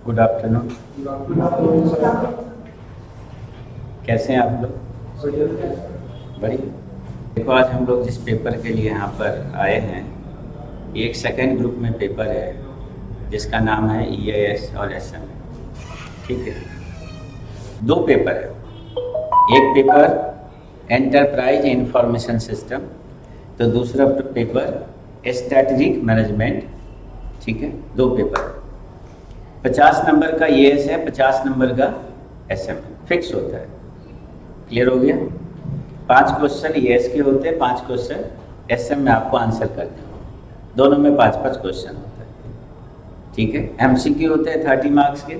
Good afternoon. कैसे हैं आप लोग? बढ़िया। देखो, आज हम लोग जिस पेपर के लिए यहाँ पर आए हैं, ये एक सेकेंड ग्रुप में पेपर है जिसका नाम है EIS और SM। ठीक है, दो पेपर है। एक पेपर एंटरप्राइज इंफॉर्मेशन सिस्टम, तो दूसरा पेपर स्ट्रैटेजिक मैनेजमेंट। ठीक है, दो पेपर। 50 नंबर का EIS है, 50 नंबर का SM फिक्स होता है। क्लियर हो गया? 5 क्वेश्चन EIS के होते हैं, 5 क्वेश्चन SM में आपको आंसर करने होते हैं। दोनों में 5-5 क्वेश्चन होते हैं। ठीक है, MCQ होते हैं 30 मार्क्स के,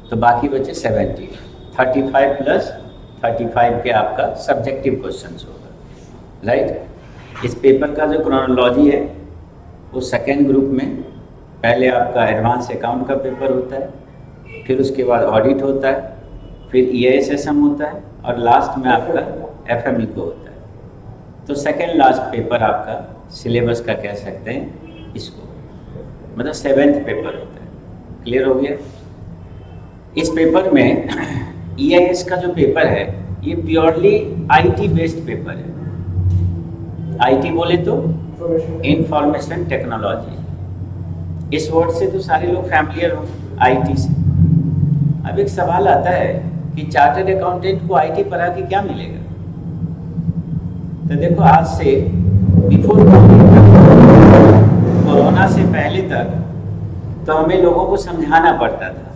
तो बाकी बचे 70। 35 प्लस 35 के आपका सब्जेक्टिव क्वेश्चन होगा। राइट? इस पेपर का जो क्रोनोलॉजी है वो सेकेंड ग्रुप में पहले आपका एडवांस अकाउंट का पेपर होता है, फिर उसके बाद ऑडिट होता है, फिर EIS SM होता है, और लास्ट में आपका FME को होता है। तो सेकेंड लास्ट पेपर आपका सिलेबस का कह सकते हैं इसको, मतलब 7th पेपर होता है। क्लियर हो गया? इस पेपर में EIS का जो पेपर है ये प्योरली IT बेस्ड पेपर है। IT बोले तो इंफॉर्मेशन टेक्नोलॉजी। इस वर्ड से तो सारे लोग फैमिलियर हो, IT से। अब एक सवाल आता है कि चार्टर्ड अकाउंटेंट को IT पढ़ा के क्या मिलेगा? तो देखो, आज से बिफोर कोरोना से पहले तक तो हमें लोगों को समझाना पड़ता था,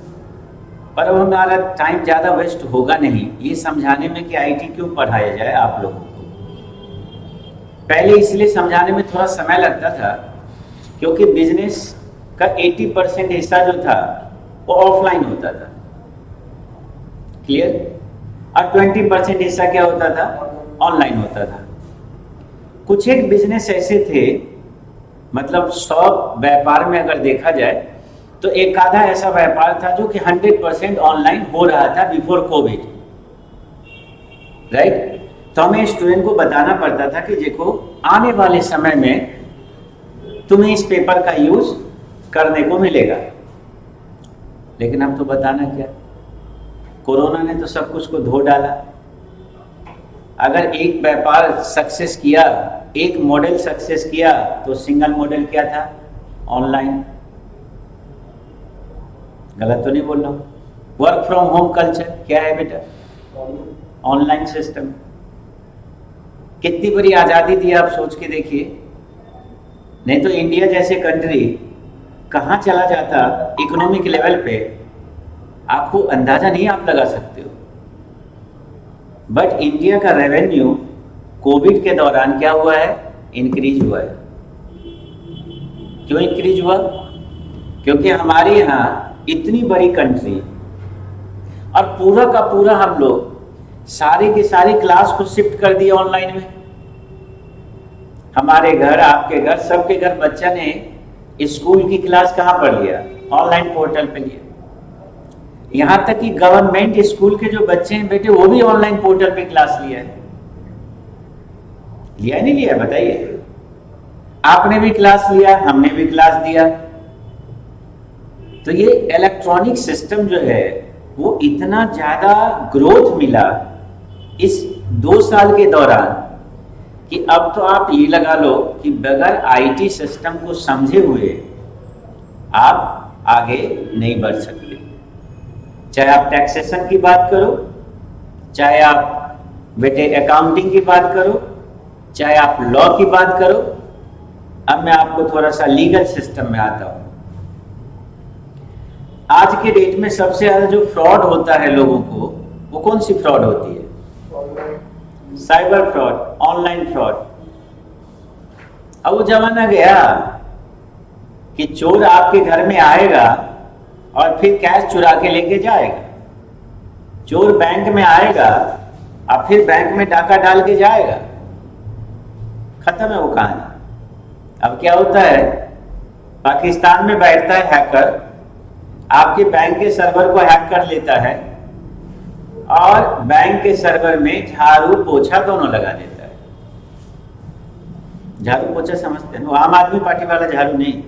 पर अब हमारा टाइम ज़्यादा वेस्ट होगा नहीं ये समझाने में कि IT क्यों पढ़ाया जाए आप लोगों को। पहले इसलिए समझाने में थोड़ा समय लगता था क्योंकि बिजनेस का 80% हिस्सा जो था वो ऑफलाइन होता था। क्लियर? और 20% हिस्सा क्या होता था? ऑनलाइन होता था। कुछ एक बिजनेस ऐसे थे, मतलब 100 व्यापार में अगर देखा जाए तो एक आधा ऐसा व्यापार था जो कि 100% ऑनलाइन हो रहा था बिफोर कोविड। राइट? तो हमें स्टूडेंट को बताना पड़ता था कि देखो, आने वाले समय में तुम्हें इस पेपर का यूज करने को मिलेगा। लेकिन अब तो बताना क्या, कोरोना ने तो सब कुछ को धो डाला। अगर एक व्यापार सक्सेस किया, एक मॉडल सक्सेस किया, तो सिंगल मॉडल क्या था? ऑनलाइन। गलत तो नहीं बोल रहा हूं? वर्क फ्रॉम होम कल्चर क्या है बेटा? Online system. कितनी बड़ी आजादी दी आप सोच के देखिए। नहीं तो इंडिया जैसे कंट्री कहाँ चला जाता इकोनॉमिक लेवल पे, आपको अंदाजा नहीं आप लगा सकते हो। बट इंडिया का रेवेन्यू कोविड के दौरान क्या हुआ है? इंक्रीज हुआ है। क्यों इंक्रीज हुआ? क्योंकि हमारे यहाँ इतनी बड़ी कंट्री और पूरा का पूरा हम लोग सारे के सारे क्लास को शिफ्ट कर दिए ऑनलाइन में। हमारे घर, आपके घर, सबके घर बच्चा ने स्कूल की क्लास कहाँ पर लिया? ऑनलाइन पोर्टल पे लिया। यहां तक कि गवर्नमेंट स्कूल के जो बच्चे हैं बेटे, वो भी ऑनलाइन पोर्टल पे क्लास लिया है। लिया नहीं लिया? बताइए। आपने भी क्लास लिया, हमने भी क्लास दिया। तो ये इलेक्ट्रॉनिक सिस्टम जो है वो इतना ज्यादा ग्रोथ मिला इस 2 साल के दौरान कि अब तो आप ये लगा लो कि बगैर IT सिस्टम को समझे हुए आप आगे नहीं बढ़ सकते। चाहे आप टैक्सेशन की बात करो, चाहे आप बेटे अकाउंटिंग की बात करो, चाहे आप लॉ की बात करो। अब मैं आपको थोड़ा सा लीगल सिस्टम में आता हूं। आज के डेट में सबसे ज्यादा जो फ्रॉड होता है लोगों को, वो कौन सी फ्रॉड होती है? Cyber fraud, online fraud. अब वो जमाना गया कि चोर आपके घर में आएगा और फिर कैश चुरा के लेके जाएगा। चोर बैंक में आएगा और फिर बैंक में डाका डाल के जाएगा। खत्म है वो कहानी। अब क्या होता है, पाकिस्तान में बैठता है हैकर, आपके बैंक के सर्वर को हैक कर लेता है और बैंक के सर्वर में झाड़ू पोछा दोनों लगा देता है। झाड़ू पोछा समझते हैं? वो आम आदमी पार्टी वाला झाड़ू नहीं,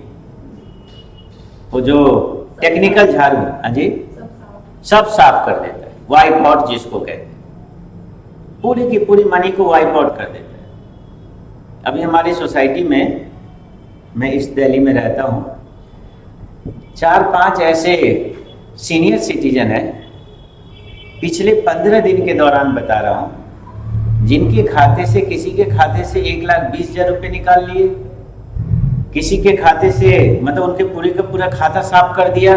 वो जो टेक्निकल झाड़ू, हाँ जी, सब साफ कर देता है, वाइप आउट जिसको कहते हैं, पूरी की पूरी मनी को वाइप आउट कर देता है। अभी हमारी सोसाइटी में, मैं इस दिल्ली में रहता हूँ, 4-5 ऐसे सीनियर सिटीजन है, पिछले 15 दिन के दौरान बता रहा हूँ, जिनके खाते से, किसी के खाते से 1,20,000 रुपये निकाल लिए, किसी के खाते से मतलब उनके पूरे का पूरा खाता साफ कर दिया।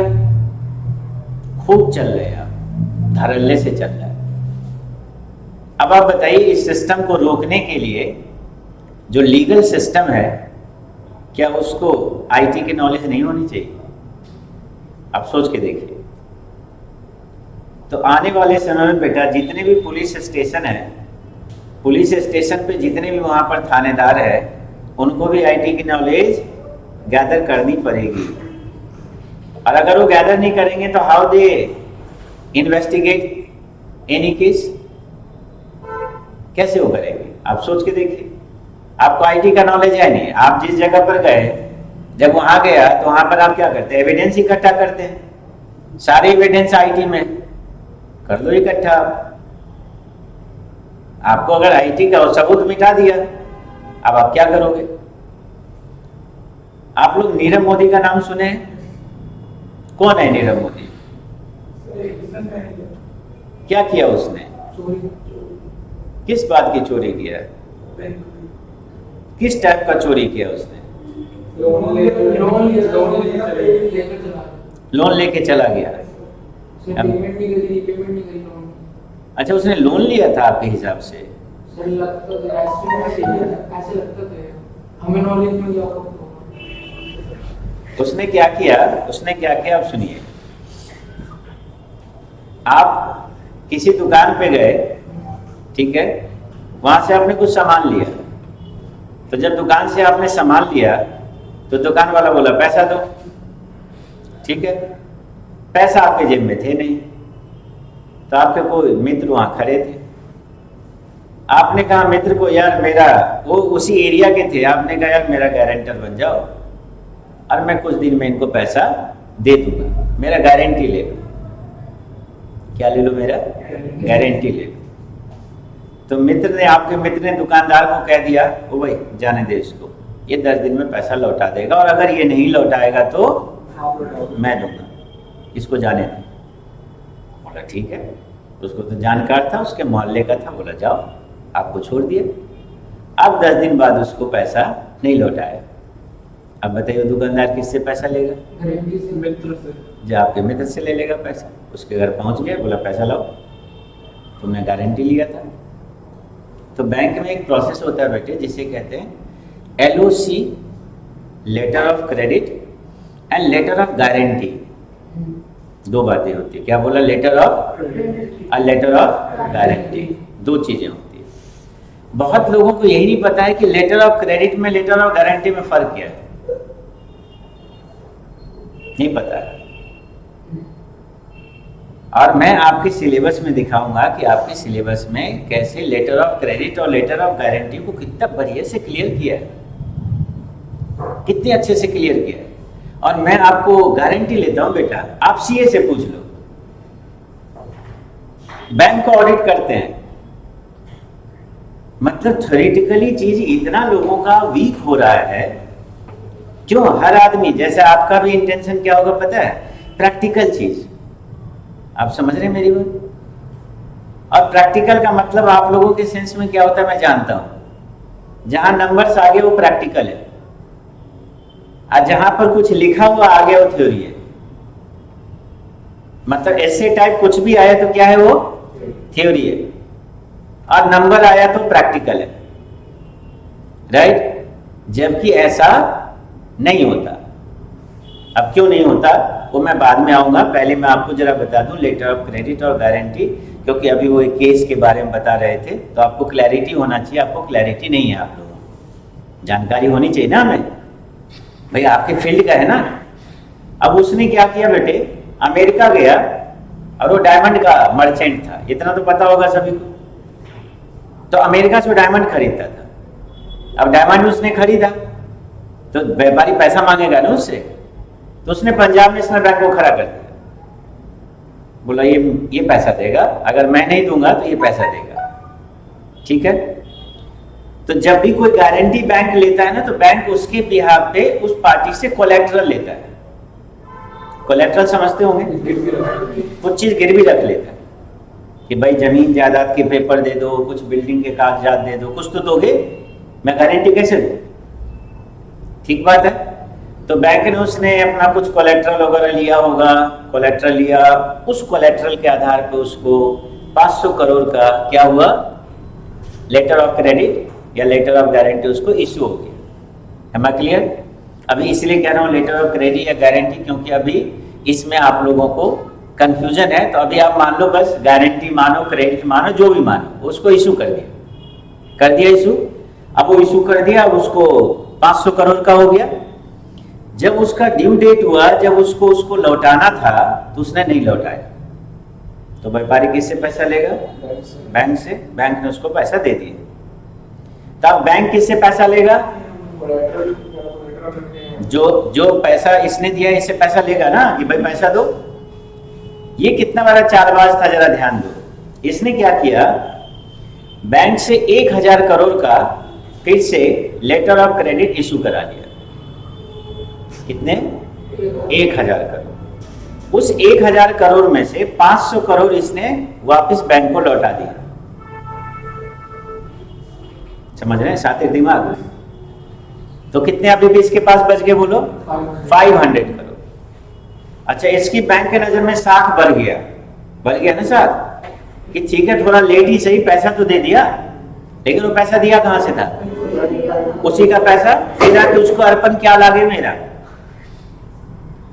खूब चल रहे हैं, अब धड़ल्ले से चल रहा है। अब आप बताइए, इस सिस्टम को रोकने के लिए जो लीगल सिस्टम है, क्या उसको आईटी की नॉलेज नहीं होनी चाहिए? आप सोच के देखिए। तो आने वाले समय में बेटा, जितने भी पुलिस स्टेशन है, पुलिस स्टेशन पे जितने भी वहाँ पर थानेदार है, उनको भी आईटी की नॉलेज गैदर करनी पड़ेगी। और अगर वो गैदर नहीं करेंगे तो how they investigate any case, कैसे वो करेंगे? आप सोच के देखिए। आपको आईटी का नॉलेज है नहीं, आप जिस जगह पर गए, जब वहां गया तो वहां पर आप क्या करते हैं? एविडेंस इकट्ठा करते हैं। सारे एविडेंस आईटी में कर लो इकट्ठा। आपको अगर आईटी का सबूत मिटा दिया, अब आप क्या करोगे? आप लोग नीरव मोदी का नाम सुने? कौन है नीरव मोदी? क्या किया उसने? किस बात की चोरी किया? किस टाइप का चोरी किया उसने? लोन लेके चला गया। अच्छा, उसने लोन लिया था आपके हिसाब से? उसने क्या किया? आप सुनिए। आप किसी दुकान पे गए, ठीक है, वहां से आपने कुछ सामान लिया, तो जब दुकान से आपने सामान लिया तो दुकान वाला बोला पैसा दो, ठीक है, पैसा आपके जेब में थे नहीं, तो आपके कोई मित्र वहां खड़े थे। आपने कहा मित्र को, यार मेरा, वो उसी एरिया के थे, आपने कहा यार मेरा गारंटर बन जाओ और मैं कुछ दिन में इनको पैसा दे दूंगा, मेरा गारंटी ले लो। क्या ले लो? मेरा गारंटी ले लो। तो आपके मित्र ने दुकानदार को कह दिया, ओ भाई जाने दे इसको, ये 10 दिन में पैसा लौटा देगा, और अगर ये नहीं लौटाएगा तो मैं दूंगा, इसको जाने दे। बोला ठीक है, उसको तो जानकार था, उसके मोहल्ले का था, बोला जाओ, आपको छोड़ दिया। अब 10 दिन बाद उसको पैसा नहीं लौटाया। अब बताइए दुकानदार किससे पैसा लेगा? मित्र से। जो आपके मित्र से ले लेगा पैसा। उसके घर पहुंच गया, बोला पैसा लाओ, तुमने गारंटी लिया था। तो बैंक में एक प्रोसेस होता है बेटे, जिसे कहते हैं LOC, letter of credit and letter of guarantee. 2 बातें होती है। क्या बोला? लेटर ऑफ और लेटर ऑफ गारंटी, 2 चीजें होती है। बहुत लोगों को यही नहीं पता है कि लेटर ऑफ क्रेडिट में, लेटर ऑफ गारंटी में फर्क क्या है, नहीं पता है। और मैं आपके सिलेबस में दिखाऊंगा कि आपके सिलेबस में कैसे लेटर ऑफ क्रेडिट और लेटर ऑफ गारंटी को कितना बढ़िया से क्लियर किया है, कितने अच्छे से क्लियर किया है। और मैं आपको गारंटी लेता हूं बेटा, आप सीए से पूछ लो, बैंक को ऑडिट करते हैं, मतलब थ्योरेटिकली चीज इतना लोगों का वीक हो रहा है। क्यों? हर आदमी, जैसे आपका भी इंटेंशन क्या होगा पता है? प्रैक्टिकल चीज। आप समझ रहे हैं मेरी बात? और प्रैक्टिकल का मतलब आप लोगों के सेंस में क्या होता है मैं जानता हूं। जहां नंबर्स आ गए वो प्रैक्टिकल है, और जहां पर कुछ लिखा हुआ आ गया वो थ्योरी है। मतलब ऐसे टाइप कुछ भी आया तो क्या है? वो थ्योरी है, और नंबर आया तो प्रैक्टिकल है, राइट? जबकि ऐसा नहीं होता। अब क्यों नहीं होता वो मैं बाद में आऊंगा, पहले मैं आपको जरा बता दूं लेटर ऑफ क्रेडिट और गारंटी, क्योंकि अभी वो एक केस के बारे में बता रहे थे, तो आपको क्लैरिटी होना चाहिए। आपको क्लैरिटी नहीं है, आप लोगों को जानकारी होनी चाहिए ना हमें, भाई आपके फील्ड का है ना। अब उसने क्या किया बेटे, अमेरिका गया और वो डायमंड का मर्चेंट था, इतना तो पता होगा सभी को। तो अमेरिका से डायमंड खरीदता था। अब डायमंड उसने खरीदा तो व्यापारी पैसा मांगेगा ना उससे, तो उसने पंजाब नेशनल बैंक को खड़ा कर दिया, बोला ये पैसा देगा, अगर मैं नहीं दूंगा तो ये पैसा देगा। ठीक है, तो जब भी कोई गारंटी बैंक लेता है ना, तो बैंक उसके बिहाफ पे उस पार्टी से कोलेट्रल लेता है। कोलेट्रल समझते होंगे, कुछ चीज गिरवी रख लेता है कि भाई जमीन जायदाद के पेपर दे दो, कुछ बिल्डिंग के कागजात दे दो, कुछ तो दोगे, मैं गारंटी कैसे दूं? ठीक बात है। तो बैंक ने उसने अपना कुछ कोलेट्रल वगैरह लिया होगा, कोलेट्रल लिया, उस कोलेट्रल के आधार पे उसको 500 करोड़ का क्या हुआ, लेटर ऑफ क्रेडिट या लेटर ऑफ गारंटी उसको इश्यू हो गया। Am I clear? अभी इसलिए कह रहा हूँ लेटर ऑफ क्रेडिट या गारंटी, क्योंकि अभी इसमें आप लोगों को कंफ्यूजन है। तो अभी आप मान लो, बस गारंटी मानो, क्रेडिट मानो, जो भी मानो, उसको इशू कर दिया इशू। अब वो इशू कर दिया, अब उसको 500 करोड़ का हो गया। जब उसका ड्यू डेट हुआ, जब उसको लौटाना था, तो उसने नहीं लौटाया, तो व्यापारी किससे पैसा लेगा? बैंक से। बैंक ने उसको पैसा दे दिया। तब बैंक किससे पैसा लेगा? जो पैसा इसने दिया, इससे पैसा लेगा ना, कि भाई पैसा दो। ये कितना बड़ा चालबाज था, जरा ध्यान दो। इसने क्या किया, बैंक से 1000 करोड़ का फिर से लेटर ऑफ क्रेडिट इशू करा लिया। कितने? 1000 करोड़। उस 1000 करोड़ में से 500 करोड़ इसने वापस बैंक को लौटा दिया। समझ रहे हैं? साथ दिमाग। तो कितने अभी भी इसके पास बच गए बोलो? 500 करोड़। अच्छा, इसकी बैंक के नजर में 60 बढ़ गया ना साहब, कि ठीक है थोड़ा लेट ही सही, पैसा तो दे दिया, लेकिन वो पैसा दिया कहां से था? उसी का पैसा। तेरा तुझको अर्पण क्या लागे मेरा,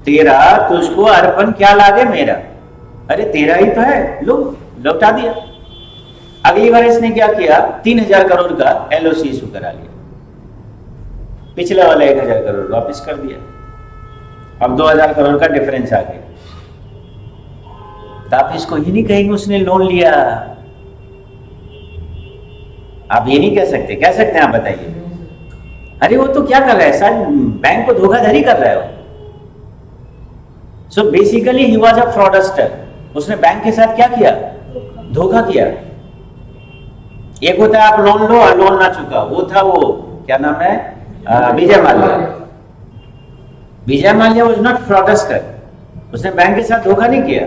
तेरा तुझको अर्पण क्या लागे मेरा, अरे तेरा ही तो है, लो लौटा दिया। अगली बार इसने क्या किया, 3000 करोड़ का एलओसी इशू करा लिया, पिछला वाला 1000 करोड़ वापस कर दिया। अब 2000 करोड़ का डिफरेंस आ गया। तो आप इसको ये नहीं कहेंगे उसने लोन लिया, आप ये नहीं कह सकते। कह सकते हैं? आप बताइए। अरे वो तो क्या कर रहा है सर, बैंक को धोखाधड़ी कर रहा है वो। So basically he was a fraudster. उसने बैंक के साथ क्या किया? धोखा किया। एक होता है आप लोन लो और लोन ना चुका, वो था वो क्या नाम है, Vijay Mallya. Vijay Mallya was not fraudster, उसने बैंक के साथ धोखा नहीं किया,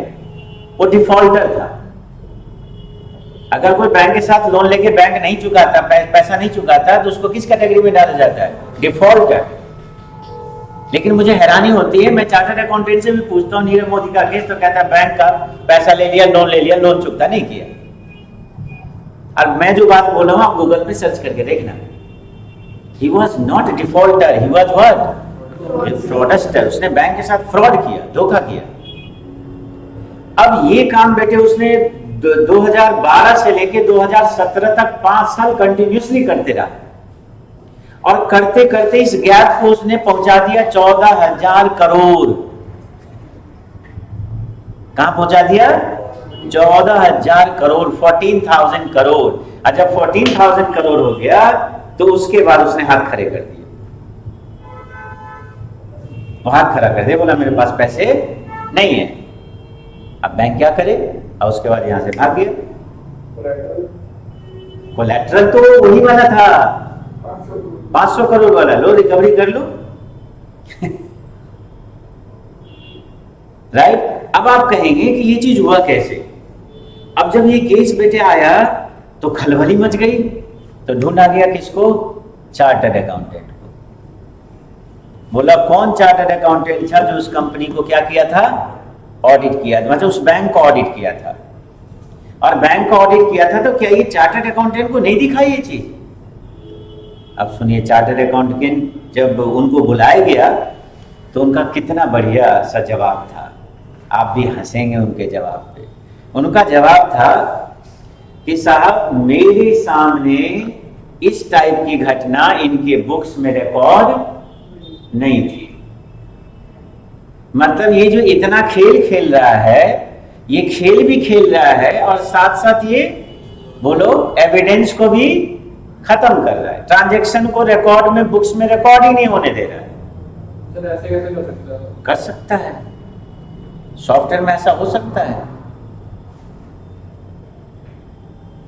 वो डिफॉल्टर था। अगर कोई बैंक के साथ लोन लेके बैंक नहीं चुकाता, पैसा नहीं चुकाता, तो उसको किस कैटेगरी में डाला जाता है? डिफॉल्टर। लेकिन मुझे हैरानी होती है, मैं चार्टर्ड अकाउंटेंट से भी पूछता हूँ नीरव मोदी का केस, तो कहता है बैंक का पैसा ले लिया, लोन ले लिया, लोन चुकता नहीं किया। और मैं जो बात बोल रहा हूँ आप गूगल पे सर्च करके देखना। He was not a defaulter, he was what? A fraudster। उसने बैंक के साथ फ्रॉड किया, धोखा किया। अब ये काम बेटे उसने 2012 से लेके 2017 तक 5 साल कंटिन्यूसली करते रहा, और करते करते इस गैप को उसने पहुंचा दिया 14,000 करोड़। कहां पहुंचा दिया? 14,000 करोड़, 14,000 करोड़। और जब 14,000 करोड़ हो गया, तो उसके बाद उसने हाथ खड़े कर दिए। वो हाथ खड़ा कर दिया, बोला मेरे पास पैसे नहीं है। अब बैंक क्या करे? और उसके बाद यहां से भाग गया। कोलैटरल तो वही वाला था, 500 करोड़ वाला, लो रिकवरी कर लो। राइट? अब आप कहेंगे कि ये चीज हुआ कैसे? अब जब ये केस बेटे आया तो खलबली मच गई, तो ढूंढा गया किसको? चार्टर्ड अकाउंटेंट को। बोला कौन चार्टर्ड अकाउंटेंट था जो उस कंपनी को क्या किया था? ऑडिट किया, मतलब उस बैंक को ऑडिट किया था। और बैंक को ऑडिट किया था, तो क्या ये चार्टर्ड अकाउंटेंट को नहीं दिखाई ये चीज? अब सुनिए, चार्टर्ड अकाउंटेंट जब उनको बुलाया गया, तो उनका कितना बढ़िया सा जवाब था। आप भी हंसेंगे उनके जवाब पे। उनका जवाब था कि साहब मेरे सामने इस टाइप की घटना इनके बुक्स में रिकॉर्ड नहीं थी। मतलब ये जो इतना खेल खेल रहा है, ये खेल भी खेल रहा है, और साथ साथ ये बोलो एविडेंस को भी खत्म कर रहा है। ट्रांजैक्शन को रिकॉर्ड में, बुक्स में रिकॉर्ड ही नहीं होने दे रहा है। ऐसे कैसे कर सकता है? कर सकता है, सॉफ्टवेयर में ऐसा हो सकता है,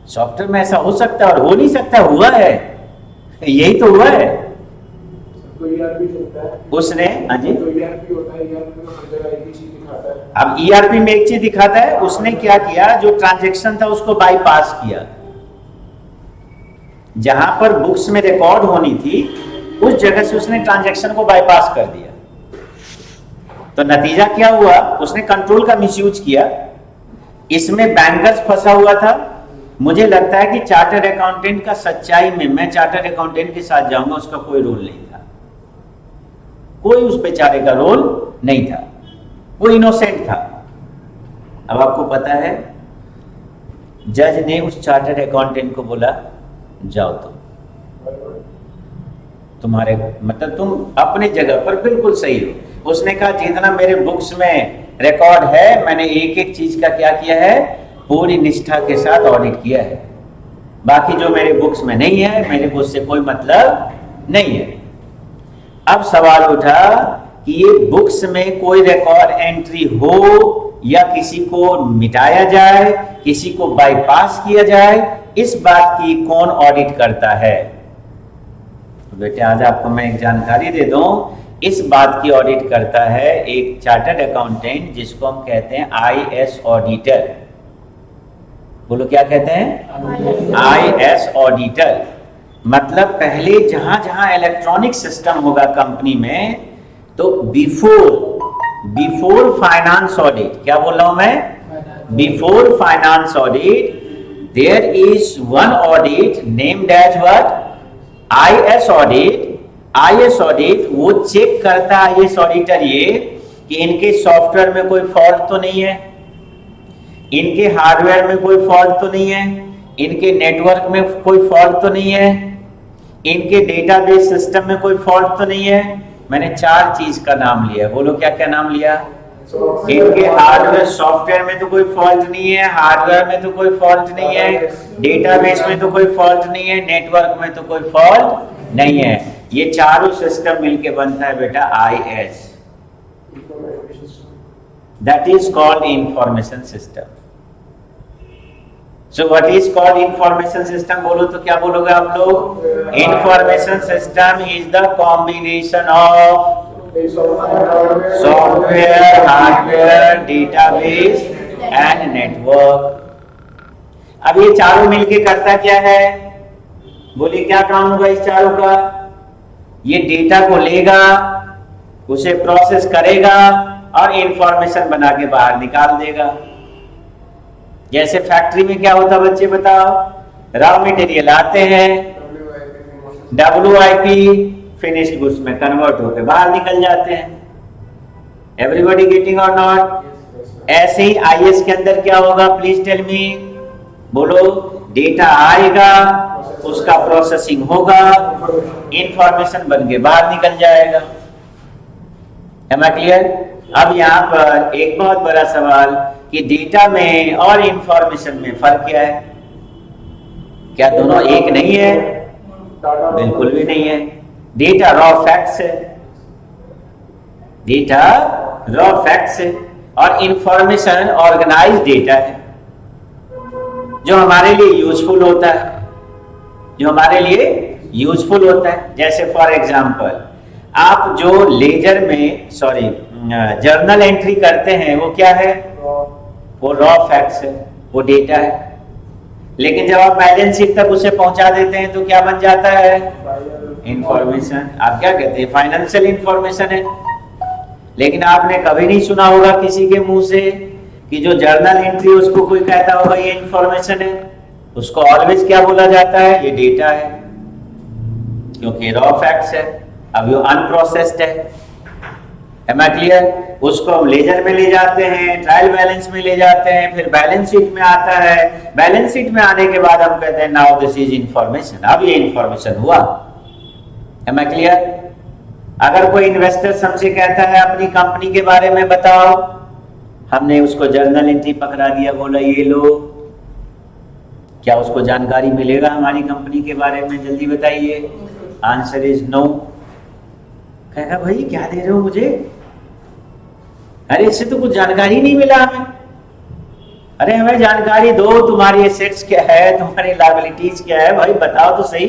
सॉफ्टवेयर में ऐसा हो सकता है और हो नहीं सकता, हुआ है, यही तो हुआ है। तो ईआरपी चलता है उसने, हाँ जी, तो ईआरपी होता है, ईआरपी में हर जगह एक ही चीज दिखाता है। अब ईआरपी में एक चीज दिखाता है, उसने क्या किया, जो ट्रांजैक्शन था उसको बाईपास किया, जहां पर बुक्स में रिकॉर्ड होनी थी उस जगह से उसने ट्रांजैक्शन को बाईपास कर दिया। तो नतीजा क्या हुआ, उसने कंट्रोल का मिसयूज किया, इसमें बैंकर्स फंसा हुआ था। मुझे लगता है कि चार्टर्ड अकाउंटेंट का सच्चाई में, मैं चार्टर्ड अकाउंटेंट के साथ जाऊंगा, उसका कोई रोल नहीं था, कोई उस बेचारे का रोल नहीं था, वो इनोसेंट था। अब आपको पता है, जज ने उस चार्टर्ड अकाउंटेंट को बोला, जाओ तुम्हारे मतलब तुम अपनी जगह पर बिल्कुल सही हो। उसने कहा जितना मेरे बुक्स में रिकॉर्ड है, मैंने एक एक चीज का क्या किया है, पूरी निष्ठा के साथ ऑडिट किया है, बाकी जो मेरे बुक्स में नहीं है, मेरे को उससे कोई मतलब नहीं है। अब सवाल उठा कि ये बुक्स में कोई रिकॉर्ड एंट्री हो या किसी को मिटाया जाए, किसी को बाईपास किया जाए, इस बात की कौन ऑडिट करता है? तो बेटे आज आपको मैं एक जानकारी दे दूं, इस बात की ऑडिट करता है एक चार्टर्ड अकाउंटेंट, जिसको हम कहते हैं आईएएस ऑडिटर। बोलो क्या कहते हैं? IAS auditor. मतलब पहले जहां जहां इलेक्ट्रॉनिक सिस्टम होगा कंपनी में, तो बिफोर फाइनेंस ऑडिट, क्या बोल रहा हूं मैं, before finance audit there is one audit named as what, IAS audit. IAS audit वो चेक करता है, आईएएस ऑडिटर ये, कि इनके सॉफ्टवेयर में कोई फॉल्ट तो नहीं है, इनके हार्डवेयर में कोई फॉल्ट तो नहीं है, इनके नेटवर्क में कोई फॉल्ट तो नहीं है, इनके डेटाबेस सिस्टम में कोई फॉल्ट तो नहीं है। मैंने 4 चीज का नाम लिया, बोलो क्या क्या नाम लिया? इनके हार्डवेयर सॉफ्टवेयर में तो कोई फॉल्ट नहीं है, हार्डवेयर में तो कोई फॉल्ट नहीं है, डेटाबेस में तो कोई फॉल्ट नहीं है, नेटवर्क में तो कोई फॉल्ट नहीं है। ये चारों सिस्टम मिलके बनता है बेटा IAS, that is called information system. So what is called information system? बोलो तो क्या बोलोगे आप लोग? Information system is the combination of software, hardware, database and network. अब ये चारों मिलके करता क्या है? बोलिए क्या काम होगा इस चारों का? ये डेटा को लेगा, उसे प्रोसेस करेगा और इंफॉर्मेशन बना के बाहर निकाल देगा। जैसे फैक्ट्री में क्या होता बच्चे बताओ, रॉ मटेरियल आते हैं, WIP फिनिश्ड गुड्स में कन्वर्ट होकर बाहर निकल जाते हैं। एवरीबॉडी गेटिंग और नॉट? ऐसे ही आईएएस के अंदर क्या होगा, प्लीज टेल मी, बोलो। डेटा आएगा, उसका प्रोसेसिंग होगा, इंफॉर्मेशन बन के बाहर निकल जाएगा। Am I clear? अब यहाँ पर एक बहुत बड़ा सवाल कि डेटा में और इंफॉर्मेशन में फर्क क्या है? क्या दोनों एक नहीं है? बिल्कुल भी नहीं है। डेटा रॉ फैक्ट्स है, डेटा रॉ फैक्ट्स है, और इंफॉर्मेशन ऑर्गेनाइज्ड डेटा है जो हमारे लिए यूजफुल होता है, जो हमारे लिए यूजफुल होता है। जैसे फॉर एग्जांपल आप जो लेजर में जर्नल एंट्री करते हैं, वो क्या है? वो रॉ फैक्ट्स है, वो डेटा है। लेकिन जब आप बैलेंस शीट तक उसे पहुंचा देते हैं तो क्या बन जाता है? इंफॉर्मेशन। आप क्या कहते हैं? फाइनेंशियल इंफॉर्मेशन है। लेकिन आपने कभी नहीं सुना होगा किसी के मुंह से कि जो जर्नल एंट्री उसको कोई कहता होगा ये इंफॉर्मेशन है। उसको ऑलवेज क्या बोला जाता है? ये डेटा है, क्योंकि रॉ फैक्ट्स है, अब ये अनप्रोसेस्ड है। Am I clear? उसको हम लेजर में ले जाते हैं, ट्रायल बैलेंस में ले जाते हैं, फिर बैलेंस शीट में आता है। बैलेंस शीट में आने के बाद हम कहते हैं नाउ दिस इज इंफॉर्मेशन, अब ये इंफॉर्मेशन हुआ। Am I clear? अगर कोई इन्वेस्टर हमसे कहता है अपनी कंपनी के बारे में बताओ, हमने उसको जर्नल एंट्री पकड़ा दिया, बोला ये लो, क्या उसको जानकारी मिलेगा हमारी कंपनी के बारे में? जल्दी बताइए। Answer is no. कहेगा भाई क्या दे रहे हो मुझे, अरे इससे तो कुछ जानकारी नहीं मिला हमें। अरे हमें जानकारी दो, तुम्हारी एसेट्स क्या है, तुम्हारी लायबिलिटीज क्या है, भाई बताओ तो सही,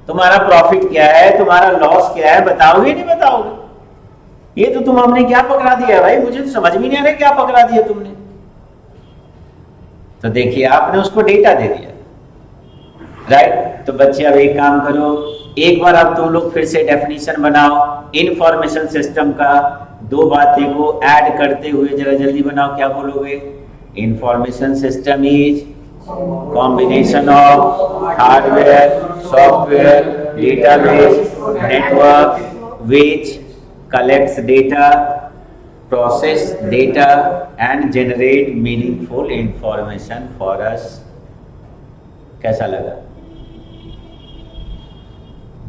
तुम्हारा प्रॉफिट क्या है, तुम्हारा लॉस क्या है, बताओगे नहीं बताओगे? ये तो तुम हमने क्या पकड़ा दिया भाई, मुझे तो समझ में नहीं आ रहा क्या पकड़ा दिया तुमने। तो देखिए आपने उसको डेटा दे दिया, राइट। तो बच्चे अब एक काम करो, एक बार अब तुम लोग फिर से डेफिनेशन बनाओ इंफॉर्मेशन सिस्टम का, दो बातें को ऐड करते हुए जरा जल्दी बनाओ। क्या बोलोगे? Information system is combination of hardware, software, database, network which collects data, process data and generate meaningful information for us। कैसा लगा?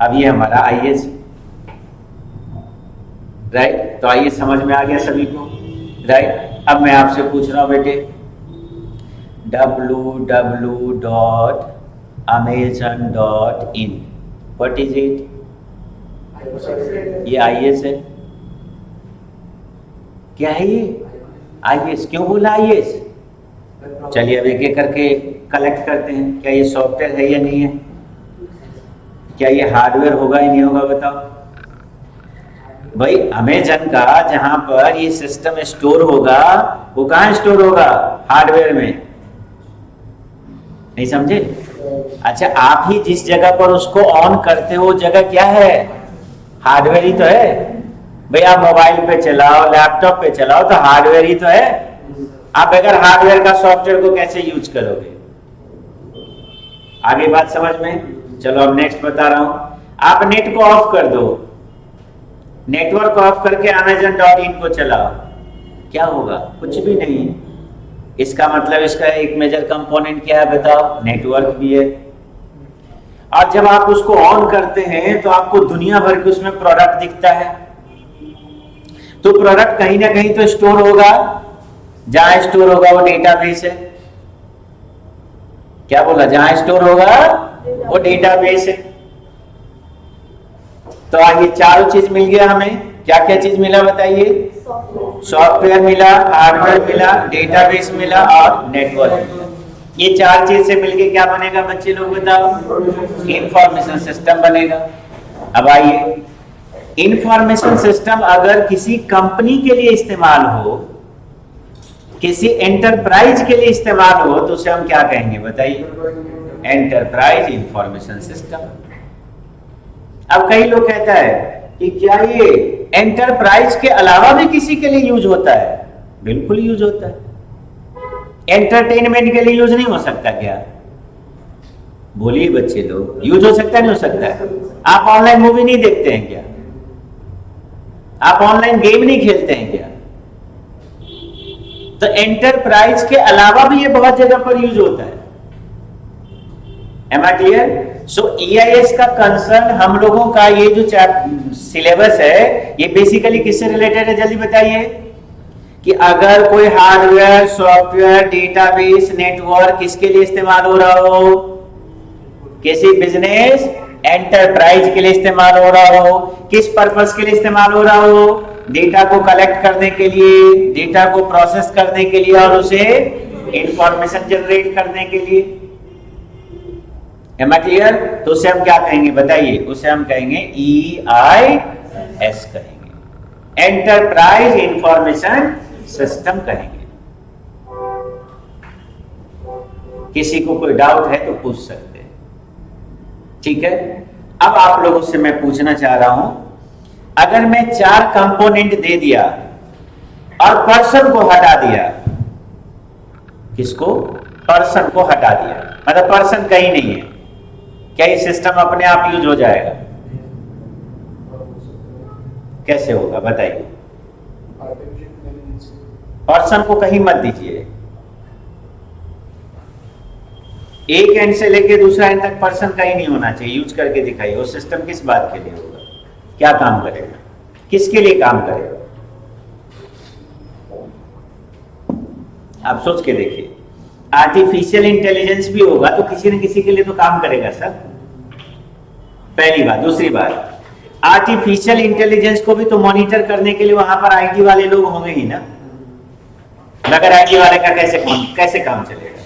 अब ये हमारा आईएस, राइट। तो आइए समझ में आ गया सभी को, राइट। अब मैं आपसे पूछ रहा हूं बेटे, www.amazon.in व्हाट इज इट? ये आईएस है। क्या है ये? आईएस। क्यों बोला आईएस? चलिए अब एक एक करके कलेक्ट करते हैं। क्या ये सॉफ्टवेयर है या नहीं है? क्या ये हार्डवेयर होगा या नहीं होगा? बताओ भाई। अमेज़न का जहां पर ये सिस्टम स्टोर होगा वो कहां स्टोर होगा? हार्डवेयर में। नहीं समझे? अच्छा, आप ही जिस जगह पर उसको ऑन करते हो वो जगह क्या है? हार्डवेयर ही तो है भाई। आप मोबाइल पे चलाओ, लैपटॉप पे चलाओ तो हार्डवेयर ही तो है। आप बगैर हार्डवेयर का सॉफ्टवेयर को कैसे यूज करोगे? आगे बात समझ में? चलो अब नेक्स्ट बता रहा हूं। आप नेट को ऑफ कर दो, नेटवर्क ऑफ करके amazon.in को चलाओ, क्या होगा? कुछ भी नहीं। इसका मतलब इसका एक मेजर कंपोनेंट क्या है बताओ? नेटवर्क भी है। और जब आप उसको ऑन करते हैं तो आपको दुनिया भर के उसमें प्रोडक्ट दिखता है। तो प्रोडक्ट कहीं ना कहीं तो स्टोर होगा, जहां स्टोर होगा वो डेटाबेस है। क्या बोला? जहां स्टोर होगा वो डेटाबेस है। तो आगे चारों चीज मिल गया हमें। क्या क्या चीज मिला बताइए? सॉफ्टवेयर मिला, हार्डवेयर मिला, डेटाबेस मिला और नेटवर्क मिला। ये चार चीज से मिलके क्या बनेगा बच्चे लोग बताओ? इंफॉर्मेशन सिस्टम बनेगा। अब आइए, इंफॉर्मेशन सिस्टम अगर किसी कंपनी के लिए इस्तेमाल हो, किसी एंटरप्राइज के लिए इस्तेमाल हो तो उसे हम क्या कहेंगे बताइए? Enterprise information system. अब कई लोग कहता है कि क्या ये एंटरप्राइज के अलावा भी किसी के लिए यूज होता है? बिल्कुल यूज होता है। एंटरटेनमेंट के लिए यूज नहीं हो सकता क्या? बोलिए बच्चे लोग, यूज हो सकता है नहीं हो सकता है? आप ऑनलाइन मूवी नहीं देखते हैं क्या? आप ऑनलाइन गेम नहीं खेलते हैं क्या? तो एंटरप्राइज के अलावा भी ये बहुत जगह पर यूज होता है। Am I clear? So EIS का कंसर्न हम लोगों का ये जो सिलेबस है ये बेसिकली किससे रिलेटेड है? जल्दी बताइए। कि अगर कोई हार्डवेयर, सॉफ्टवेयर, डेटाबेस, नेटवर्क किसके लिए इस्तेमाल हो रहा हो? किसी बिजनेस एंटरप्राइज के लिए इस्तेमाल हो रहा हो। किस पर्पस के लिए इस्तेमाल हो रहा हो? डेटा को कलेक्ट करने के लिए, डेटा को प्रोसेस करने के लिए और उसे इंफॉर्मेशन जनरेट करने के लिए। Am I clear? तो उसे हम क्या कहेंगे बताइए? उसे हम कहेंगे EIS कहेंगे, एंटरप्राइज इंफॉर्मेशन सिस्टम कहेंगे। किसी को कोई डाउट है तो पूछ सकते हैं, ठीक है। अब आप लोगों से मैं पूछना चाह रहा हूं, अगर मैं 4 कंपोनेंट दे दिया और पर्सन को हटा दिया, किसको? पर्सन को हटा दिया, मतलब पर्सन कहीं नहीं है, क्या ये सिस्टम अपने आप यूज हो जाएगा? कैसे होगा बताइए? पर्सन को कहीं मत दीजिए, एक एंड से लेके दूसरा एंड तक पर्सन कहीं नहीं होना चाहिए। यूज करके दिखाइए, वो सिस्टम किस बात के लिए होगा, क्या काम करेगा, किसके लिए काम करेगा? आप सोच के देखिए। आर्टिफिशियल इंटेलिजेंस भी होगा तो किसी न किसी के लिए तो काम करेगा सर, पहली बात। दूसरी बात, आर्टिफिशियल इंटेलिजेंस को भी तो मॉनिटर करने के लिए वहां पर आईटी वाले लोग होंगे ही ना। मगर आईटी वाले का कैसे काम चलेगा?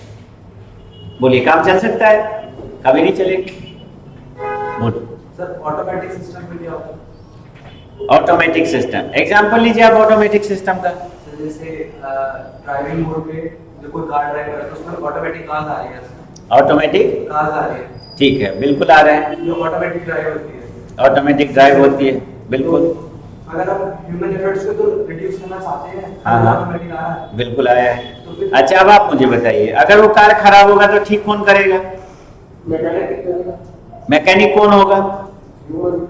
बोलिए, काम चल सकता है? कभी नहीं चलेगा। बोलो सर, ऑटोमेटिक सिस्टम के लिए होता है। ऑटोमेटिक सिस्टम, एग्जांपल लीजिए आप ऑटोमेटिक सिस्टम का। सर जैसे ड्राइविंग मोड पे जो कोई कार ड्राइव कर रहा है तो उसमें ऑटोमेटिक कार्स आ रही है। ऑटोमेटिक कार्स आ रही है, ठीक है, बिल्कुल आ रहे हैं। जो ऑटोमेटिक ड्राइव होती है। ऑटोमेटिक ड्राइव होती है, बिल्कुल। तो अगर हम ह्यूमन एफर्ट्स को तो रिड्यूस करना चाहते हैं, हाँ, हाँ। ऑटोमेटिक आ रहा है। बिल्कुल आया है। तो फिर अच्छा, अब आप मुझे बताइए, अगर वो कार खराब होगा तो ठीक कौन करेगा? मैकेनिक करेगा। मैकेनिक कौन होगा? ह्यूमन।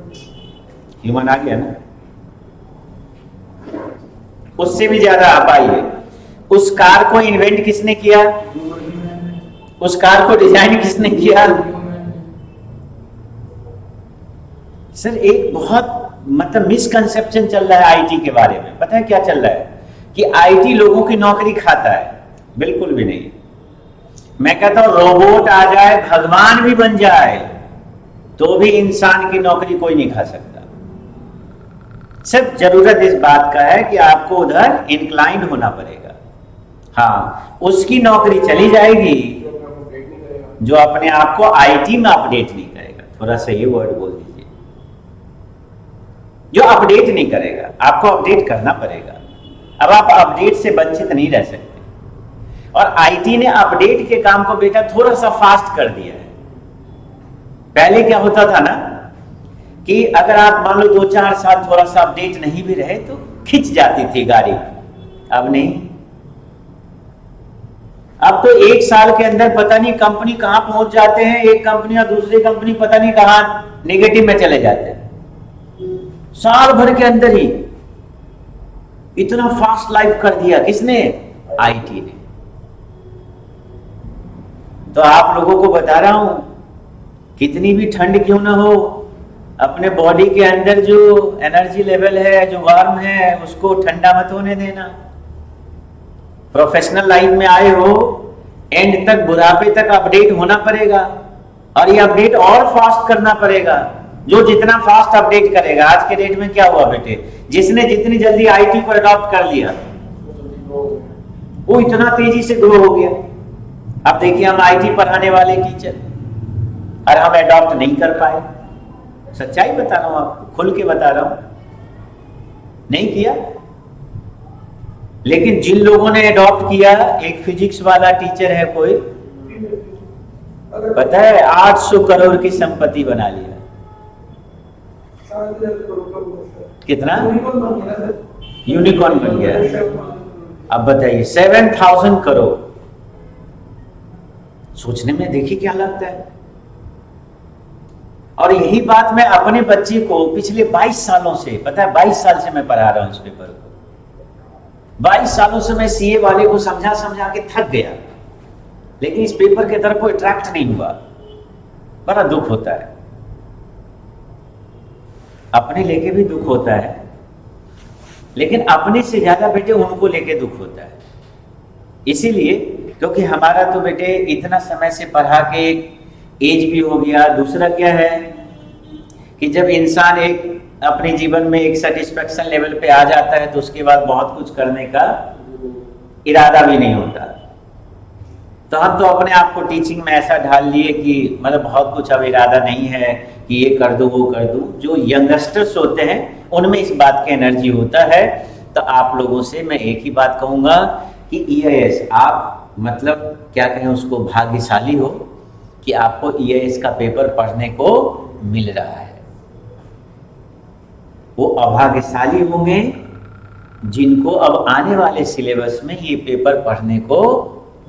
ह्यूमन आ गया ना। उससे भी ज्यादा आप आइए, उस कार को इन्वेंट किसने किया? उस कार को डिजाइन किसने किया? सर एक बहुत मतलब मिसकंसेप्शन चल रहा है आईटी के बारे में। पता है क्या चल रहा है? कि आईटी लोगों की नौकरी खाता है। बिल्कुल भी नहीं। मैं कहता हूं रोबोट आ जाए, भगवान भी बन जाए, तो भी इंसान की नौकरी कोई नहीं खा सकता। सिर्फ जरूरत इस बात का है कि आपको उधर इंक्लाइंड होना पड़ेगा। हाँ, उसकी नौकरी चली जाएगी जो अपने आप को आईटी में अपडेट नहीं करेगा। थोड़ा सा ये वर्ड बोल दीजिए, जो अपडेट नहीं करेगा। आपको अपडेट करना पड़ेगा। अब आप अपडेट से वंचित नहीं रह सकते। और आईटी ने अपडेट के काम को बेटा थोड़ा सा फास्ट कर दिया है। पहले क्या होता था ना कि अगर आप मान लो 2-4 साल थोड़ा सा अपडेट नहीं भी रहे तो खिंच जाती थी गाड़ी। अब नहीं। अब तो 1 साल के अंदर पता नहीं कंपनी कहां पहुंच जाते हैं, एक कंपनी और दूसरी कंपनी पता नहीं कहां नेगेटिव में चले जाते हैं। साल भर के अंदर ही इतना फास्ट लाइफ कर दिया किसने? आईटी ने। तो आप लोगों को बता रहा हूं, कितनी भी ठंड क्यों ना हो, अपने बॉडी के अंदर जो एनर्जी लेवल है, जो वार्म है, उसको ठंडा मत होने देना। प्रोफेशनल लाइफ में आए हो, एंड तक बुढ़ापे तक अपडेट होना पड़ेगा। और ये अपडेट और फास्ट करना पड़ेगा। जो जितना फास्ट अपडेट करेगा, आज के डेट में क्या हुआ बेटे, जिसने जितनी जल्दी आईटी को अडॉप्ट कर लिया वो इतना तेजी से ग्रो हो गया। अब देखिए, हम आईटी पढ़ाने वाले टीचर और हम अडॉप्ट नहीं कर पाए। सच्चाई बता रहा हूं आपको, खुल के बता रहा हूं, नहीं किया। लेकिन जिन लोगों ने अडॉप्ट किया, एक फिजिक्स वाला टीचर है कोई, पता है 800 करोड़ की संपत्ति बना लिया। कितना? यूनिकॉर्न बन गया। अब बताइए 7000 करोड़। सोचने में देखिए क्या लगता है। और यही बात मैं अपने बच्चे को पिछले 22 सालों से, पता है 22 साल से मैं पढ़ा रहा हूं इस पेपर को। 22 सालों से मैं सीए वाले को समझा समझा के थक गया, लेकिन इस पेपर के तरफ को अट्रैक्ट नहीं हुआ। बड़ा दुख होता है, अपने लेके भी दुख होता है, लेकिन अपने से ज्यादा बेटे उनको लेके दुख होता है। इसीलिए क्योंकि हमारा तो बेटे इतना समय से पढ़ा के एज भी हो गया। दूसरा क्या है कि जब इंसान एक अपने जीवन में एक सेटिस्फेक्शन लेवल पे आ जाता है तो उसके बाद बहुत कुछ करने का इरादा भी नहीं होता। तो हम तो अपने आप को टीचिंग में ऐसा ढाल लिए कि मतलब बहुत कुछ अब इरादा नहीं है कि ये कर दूं वो कर दूं। जो यंगस्टर्स होते हैं उनमें इस बात की एनर्जी होता है। तो आप लोगों से मैं एक ही बात कहूंगा कि ईआईएस आप मतलब क्या कहें उसको, भाग्यशाली हो कि आपको ईआईएस का पेपर पढ़ने को मिल रहा है। वो अभाग्यशाली होंगे जिनको अब आने वाले सिलेबस में ये पेपर पढ़ने को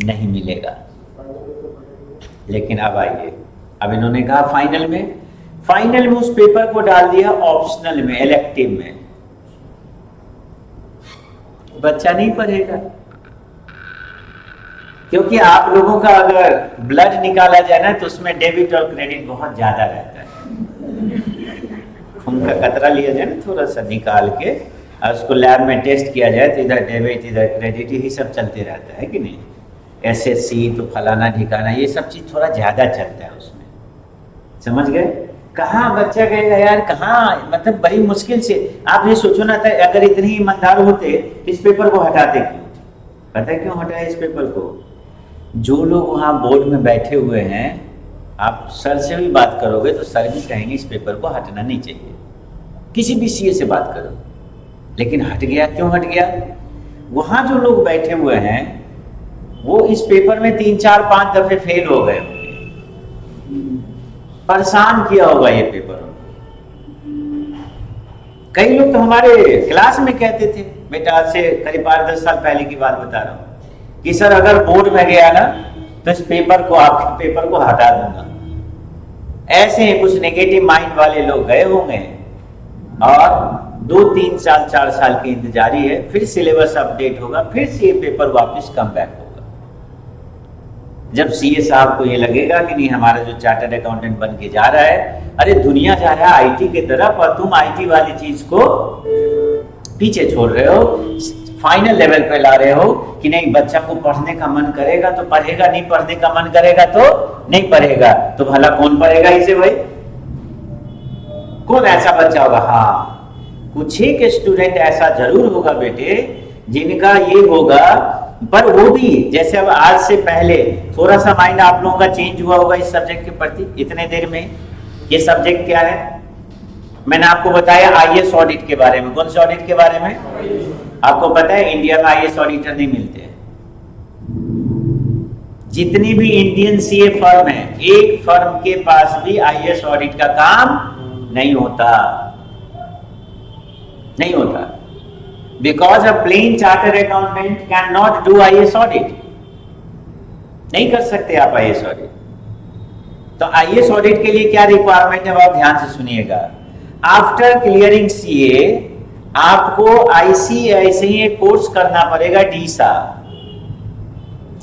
नहीं मिलेगा। लेकिन अब आइए, अब इन्होंने कहा फाइनल में उस पेपर को डाल दिया ऑप्शनल में, इलेक्टिव में। बच्चा नहीं पढ़ेगा, क्योंकि आप लोगों का अगर ब्लड निकाला जाए ना तो उसमें डेबिट और क्रेडिट बहुत ज्यादा रहता है। खून का कतरा लिया जाए ना थोड़ा सा निकाल के और उसको लैब में टेस्ट किया जाए तो इधर डेबिट इधर क्रेडिट ही सब चलते रहता है कि नहीं। एसएससी तो फलाना ठिकाना, ये सब चीज थोड़ा ज्यादा चलता है उसमें, समझ गए। कहाँ बच्चा कहेगा यार, कहाँ, मतलब बड़ी मुश्किल से। आप ये सोचो ना था, अगर इतने ही ईमानदार होते इस पेपर को हटाते क्यों? पता है क्यों हटाया इस पेपर को? जो लोग वहाँ बोर्ड में बैठे हुए हैं, आप सर से भी बात करोगे तो सर भी कहेंगे इस पेपर को हटना नहीं चाहिए, किसी भी सीए से बात करो। लेकिन हट गया, क्यों हट गया? वहाँ जो लोग बैठे हुए हैं वो इस पेपर में 3, 4, 5 दफे फेल हो गए होंगे, परेशान किया होगा ये पेपर। कई लोग तो हमारे क्लास में कहते थे, बेटा आज से करीब 8-10 साल पहले की बात बता रहा हूँ, कि सर अगर बोर्ड में गया ना तो इस पेपर को, आपके पेपर को हटा दूंगा। ऐसे ही कुछ नेगेटिव माइंड वाले लोग गए होंगे और 2, 3 साल, 4 साल की इंतजारी है, फिर सिलेबस अपडेट होगा, फिर से ये पेपर वापस कम बैक होगा। जब सीए साहब को ये लगेगा कि नहीं, हमारा जो चार्टर्ड अकाउंटेंट बन के जा रहा है, अरे दुनिया जा रहा है आईटी की तरफ और तुम आईटी वाली चीज को पीछे छोड़ रहे हो, फाइनल लेवल पे ला रहे हो कि नहीं बच्चा को पढ़ने का मन करेगा तो पढ़ेगा, नहीं पढ़ने का मन करेगा तो नहीं पढ़ेगा। तो भला कौन पढ़ेगा इसे भाई? कौन ऐसा बच्चा होगा? हाँ, कुछ एक स्टूडेंट ऐसा जरूर होगा बेटे जिनका ये होगा, पर वो भी जैसे अब आज से पहले थोड़ा सा माइंड आप लोगों का चेंज हुआ होगा इस सब्जेक्ट के प्रति। इतने देर में ये सब्जेक्ट क्या है? मैंने आपको बताया आईएएस ऑडिट के बारे में। कौन से ऑडिट के बारे में? आपको पता है इंडिया में आईएएस ऑडिटर नहीं मिलते। जितनी भी इंडियन सीए फर्म है, एक फर्म के पास भी आईएएस ऑडिट का काम नहीं होता, नहीं होता। Because a plain chartered accountant can not do IAS audit. नहीं कर सकते आप आईएएस ऑडिट। तो आईएएस ऑडिट के लिए क्या रिक्वायरमेंट है, आप ध्यान से सुनिएगा। आफ्टर क्लियरिंग सीए आपको आईसीएआई कोर्स करना पड़ेगा, डीसा।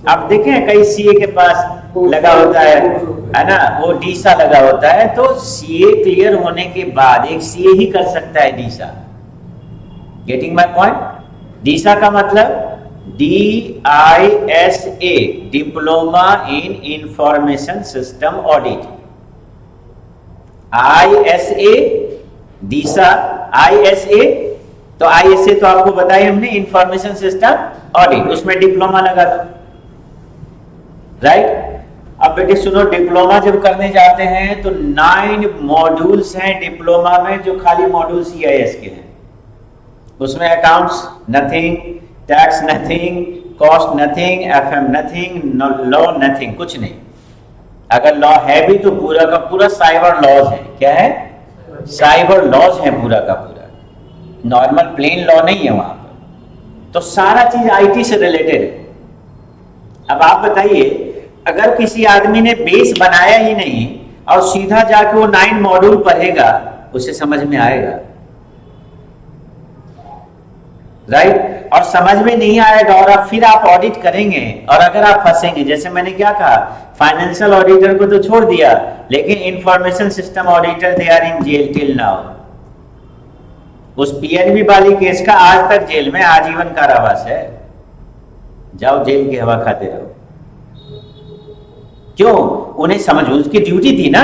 आप देखें कई सीए के पास लगा होता है ना, वो डीसा लगा होता है। तो सीए क्लियर होने के बाद एक सीए ही कर सकता है DISA. Getting my point? DISA का मतलब DISA, diploma in information system audit. ISA, DISA, ISA। तो ISA तो आपको बताया हमने, इंफॉर्मेशन सिस्टम ऑडिट, उसमें डिप्लोमा लगा दो, राइट। अब बेटे सुनो, डिप्लोमा जब करने जाते हैं तो 9 मॉड्यूल्स हैं डिप्लोमा में, जो खाली मॉड्यूल CIS के हैं। उसमें accounts nothing, tax nothing, cost nothing, FM nothing, law nothing, कुछ नहीं। अगर लॉ है भी तो पूरा का पूरा साइबर लॉज है। क्या है? साइबर लॉज है पूरा का पूरा, नॉर्मल प्लेन लॉ नहीं है वहां पर। तो सारा चीज आईटी से रिलेटेड है। अब आप बताइए, अगर किसी आदमी ने बेस बनाया ही नहीं और सीधा जाके वो 9 मॉड्यूल पढ़ेगा, उसे समझ में आएगा? राइट। और समझ में नहीं आएगा और अब फिर आप ऑडिट करेंगे और अगर आप फंसेंगे, जैसे मैंने क्या कहा, फाइनेंशियल ऑडिटर को तो छोड़ दिया, लेकिन information system auditor they are in jail till now. उस पीएनबी वाली केस का आज तक जेल में आजीवन कारावास है। जाओ जेल की हवा खाते रहो। क्यों? उन्हें समझ, उसकी ड्यूटी थी ना।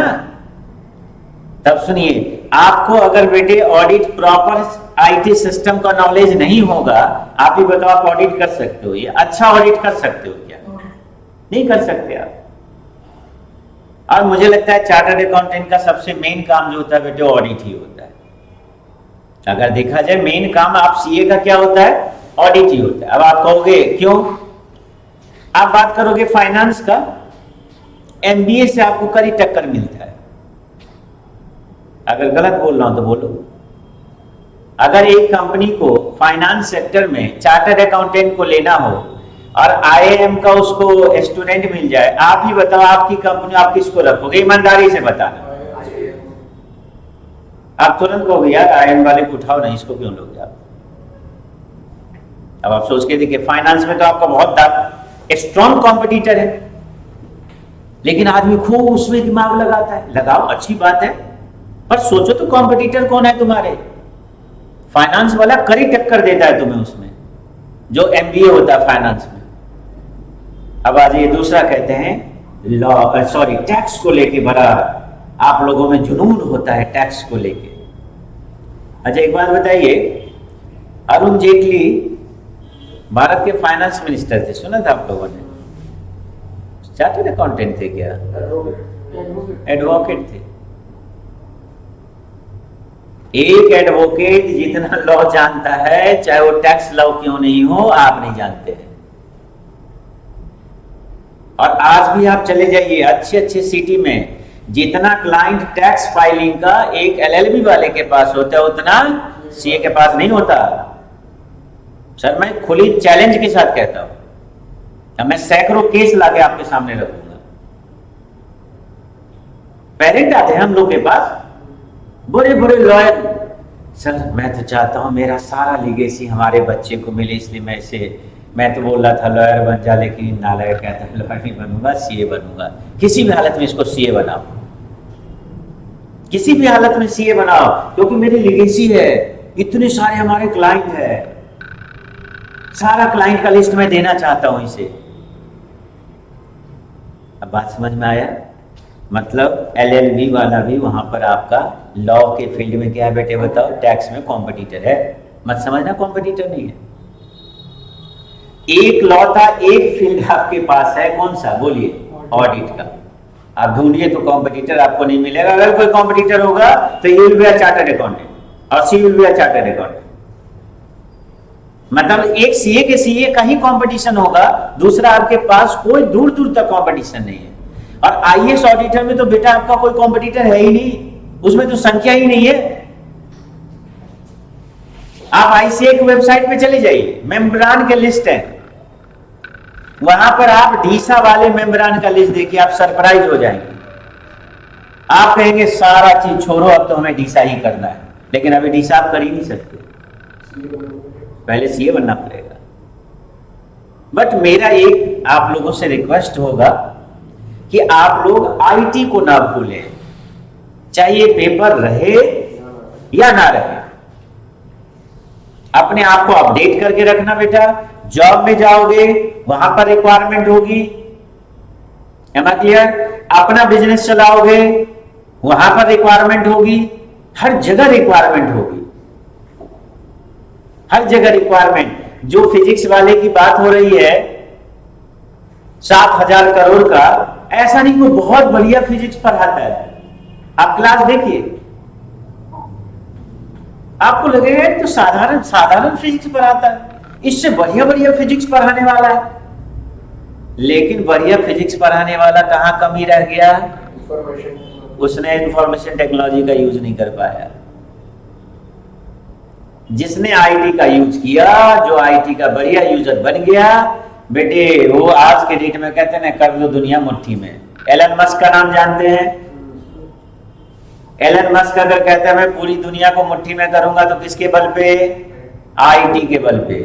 तब सुनिए, आपको अगर बेटे ऑडिट प्रॉपर आईटी सिस्टम का नॉलेज नहीं होगा, आप ही बताओ आप ऑडिट कर सकते हो? ये अच्छा ऑडिट कर सकते हो क्या? नहीं कर सकते आप। और मुझे लगता है चार्टर्ड अकाउंटेंट का सबसे मेन काम जो होता है बेटे, ऑडिट ही होता है। अगर देखा जाए मेन काम आप सीए का क्या होता है? ऑडिट ही होता है। अब आप कहोगे क्यों? आप बात करोगे फाइनेंस का, एमबीए से आपको कड़ी टक्कर मिलता है। अगर गलत बोल रहा हूं तो बोलो। अगर एक कंपनी को फाइनेंस सेक्टर में चार्टर्ड अकाउंटेंट को लेना हो और आईआईएम का उसको स्टूडेंट मिल जाए, आप ही बताओ आपकी कंपनी आप किसको रखोगे? ईमानदारी से बताना। आप तुरंत कहोगे यार आईआईएम वाले को उठाओ ना, इसको क्यों लोगे आप? अब आप सोच के देखिए, फाइनेंस में तो आपका बहुत स्ट्रॉन्ग कॉम्पिटिटर है, लेकिन आदमी खूब उसमें दिमाग लगाता है। लगाओ, अच्छी बात है, पर सोचो तो कॉम्पिटिटर कौन है तुम्हारे? फाइनेंस वाला कड़ी टक्कर देता है तुम्हें उसमें, जो एमबीए होता है फाइनेंस में। अब आज ये दूसरा कहते हैं लॉ, सॉरी टैक्स को लेके बड़ा आप लोगों में जुनून होता है टैक्स को लेके। अच्छा एक बात बताइए, अरुण जेटली भारत के फाइनेंस मिनिस्टर थे, सुना था आप लोगों ने? चार्टर्ड अकाउंटेंट थे क्या? एडवोकेट थे। एक एडवोकेट जितना लॉ जानता है, चाहे वो टैक्स लॉ क्यों नहीं हो, आप नहीं जानते हैं। और आज भी आप चले जाइए अच्छे अच्छे सिटी में, जितना क्लाइंट टैक्स फाइलिंग का एक एलएलबी वाले के पास होता है, उतना सीए के पास नहीं होता। सर मैं खुली चैलेंज के साथ कहता हूं, अब मैं सैकड़ों केस लाके आपके सामने रखूंगा। पेरेंट आते हैं हम लोग के पास, बड़े बड़े लॉयर, सर मैं तो चाहता हूं मेरा सारा लीगेसी हमारे बच्चे को मिले, इसलिए मैं तो बोल रहा था लॉयर बन जा, लेकिन नालायक कहता है लॉयर नहीं बनूंगा, सीए बनूंगा। किसी भी हालत में इसको सीए बनाओ, किसी भी हालत में सीए बनाओ, क्योंकि मेरी लीगेसी है, इतने सारे हमारे क्लाइंट है, सारा क्लाइंट का लिस्ट मैं देना चाहता हूं इसे। अब बात समझ में आया? मतलब एलएलबी वाला भी वहां पर आपका लॉ के फील्ड में क्या है बेटे बताओ? टैक्स में कॉम्पिटिटर है। मत समझना कॉम्पिटिटर नहीं है। एक लॉ था, एक फील्ड आपके पास है, कौन सा बोलिए? ऑडिट का। आप ढूंढिए तो कॉम्पिटिटर आपको नहीं मिलेगा। अगर कोई कॉम्पिटिटर होगा तो you will be a chartered accountant और she will be a chartered accountant. मतलब एक सीए के सीए का ही कंपटीशन होगा, दूसरा आपके पास कोई दूर दूर तक कंपटीशन नहीं है। और आईएएस ऑडिटर में तो बेटा आपका कोई कंपटीटर है ही नहीं, उसमें तो संख्या ही नहीं है। आप आईसीए की वेबसाइट पे चले जाइए, मेंबरान के लिस्ट है, वहां पर आप ढीसा वाले मेंबरान का लिस्ट देखिए, आप सरप्राइज हो जाएंगे। आप कहेंगे सारा चीज छोड़ो, अब तो हमें ढीसा ही करना है। लेकिन अभी ढीसा आप कर ही नहीं सकते, पहले सीए बनना पड़ेगा। बट मेरा एक आप लोगों से रिक्वेस्ट होगा कि आप लोग आईटी को ना भूलें, चाहे पेपर रहे या ना रहे, अपने आप को अपडेट करके रखना बेटा। जॉब में जाओगे वहां पर रिक्वायरमेंट होगी, एम आई क्लियर? अपना बिजनेस चलाओगे वहां पर रिक्वायरमेंट होगी, हर जगह रिक्वायरमेंट होगी, हर जगह रिक्वायरमेंट। जो फिजिक्स वाले की बात हो रही है 7,000 करोड़ का, ऐसा नहीं, कोई बहुत बढ़िया फिजिक्स पढ़ाता है, आप क्लास देखिए, आपको लगेगा तो साधारण साधारण फिजिक्स पढ़ाता है, इससे बढ़िया बढ़िया फिजिक्स पढ़ाने वाला है। लेकिन बढ़िया फिजिक्स पढ़ाने वाला कहां कमी रह गया? उसने इंफॉर्मेशन टेक्नोलॉजी का यूज नहीं कर पाया। जिसने आईटी का यूज किया, जो आईटी का बढ़िया यूजर बन गया बेटे, वो आज के डेट में कहते हैं ना, कर लो दुनिया मुट्ठी में। एलन मस्क का नाम जानते हैं? एलन मस्क अगर कहता है मैं पूरी दुनिया को मुट्ठी में करूंगा, तो किसके बल पे? आईटी के बल पे।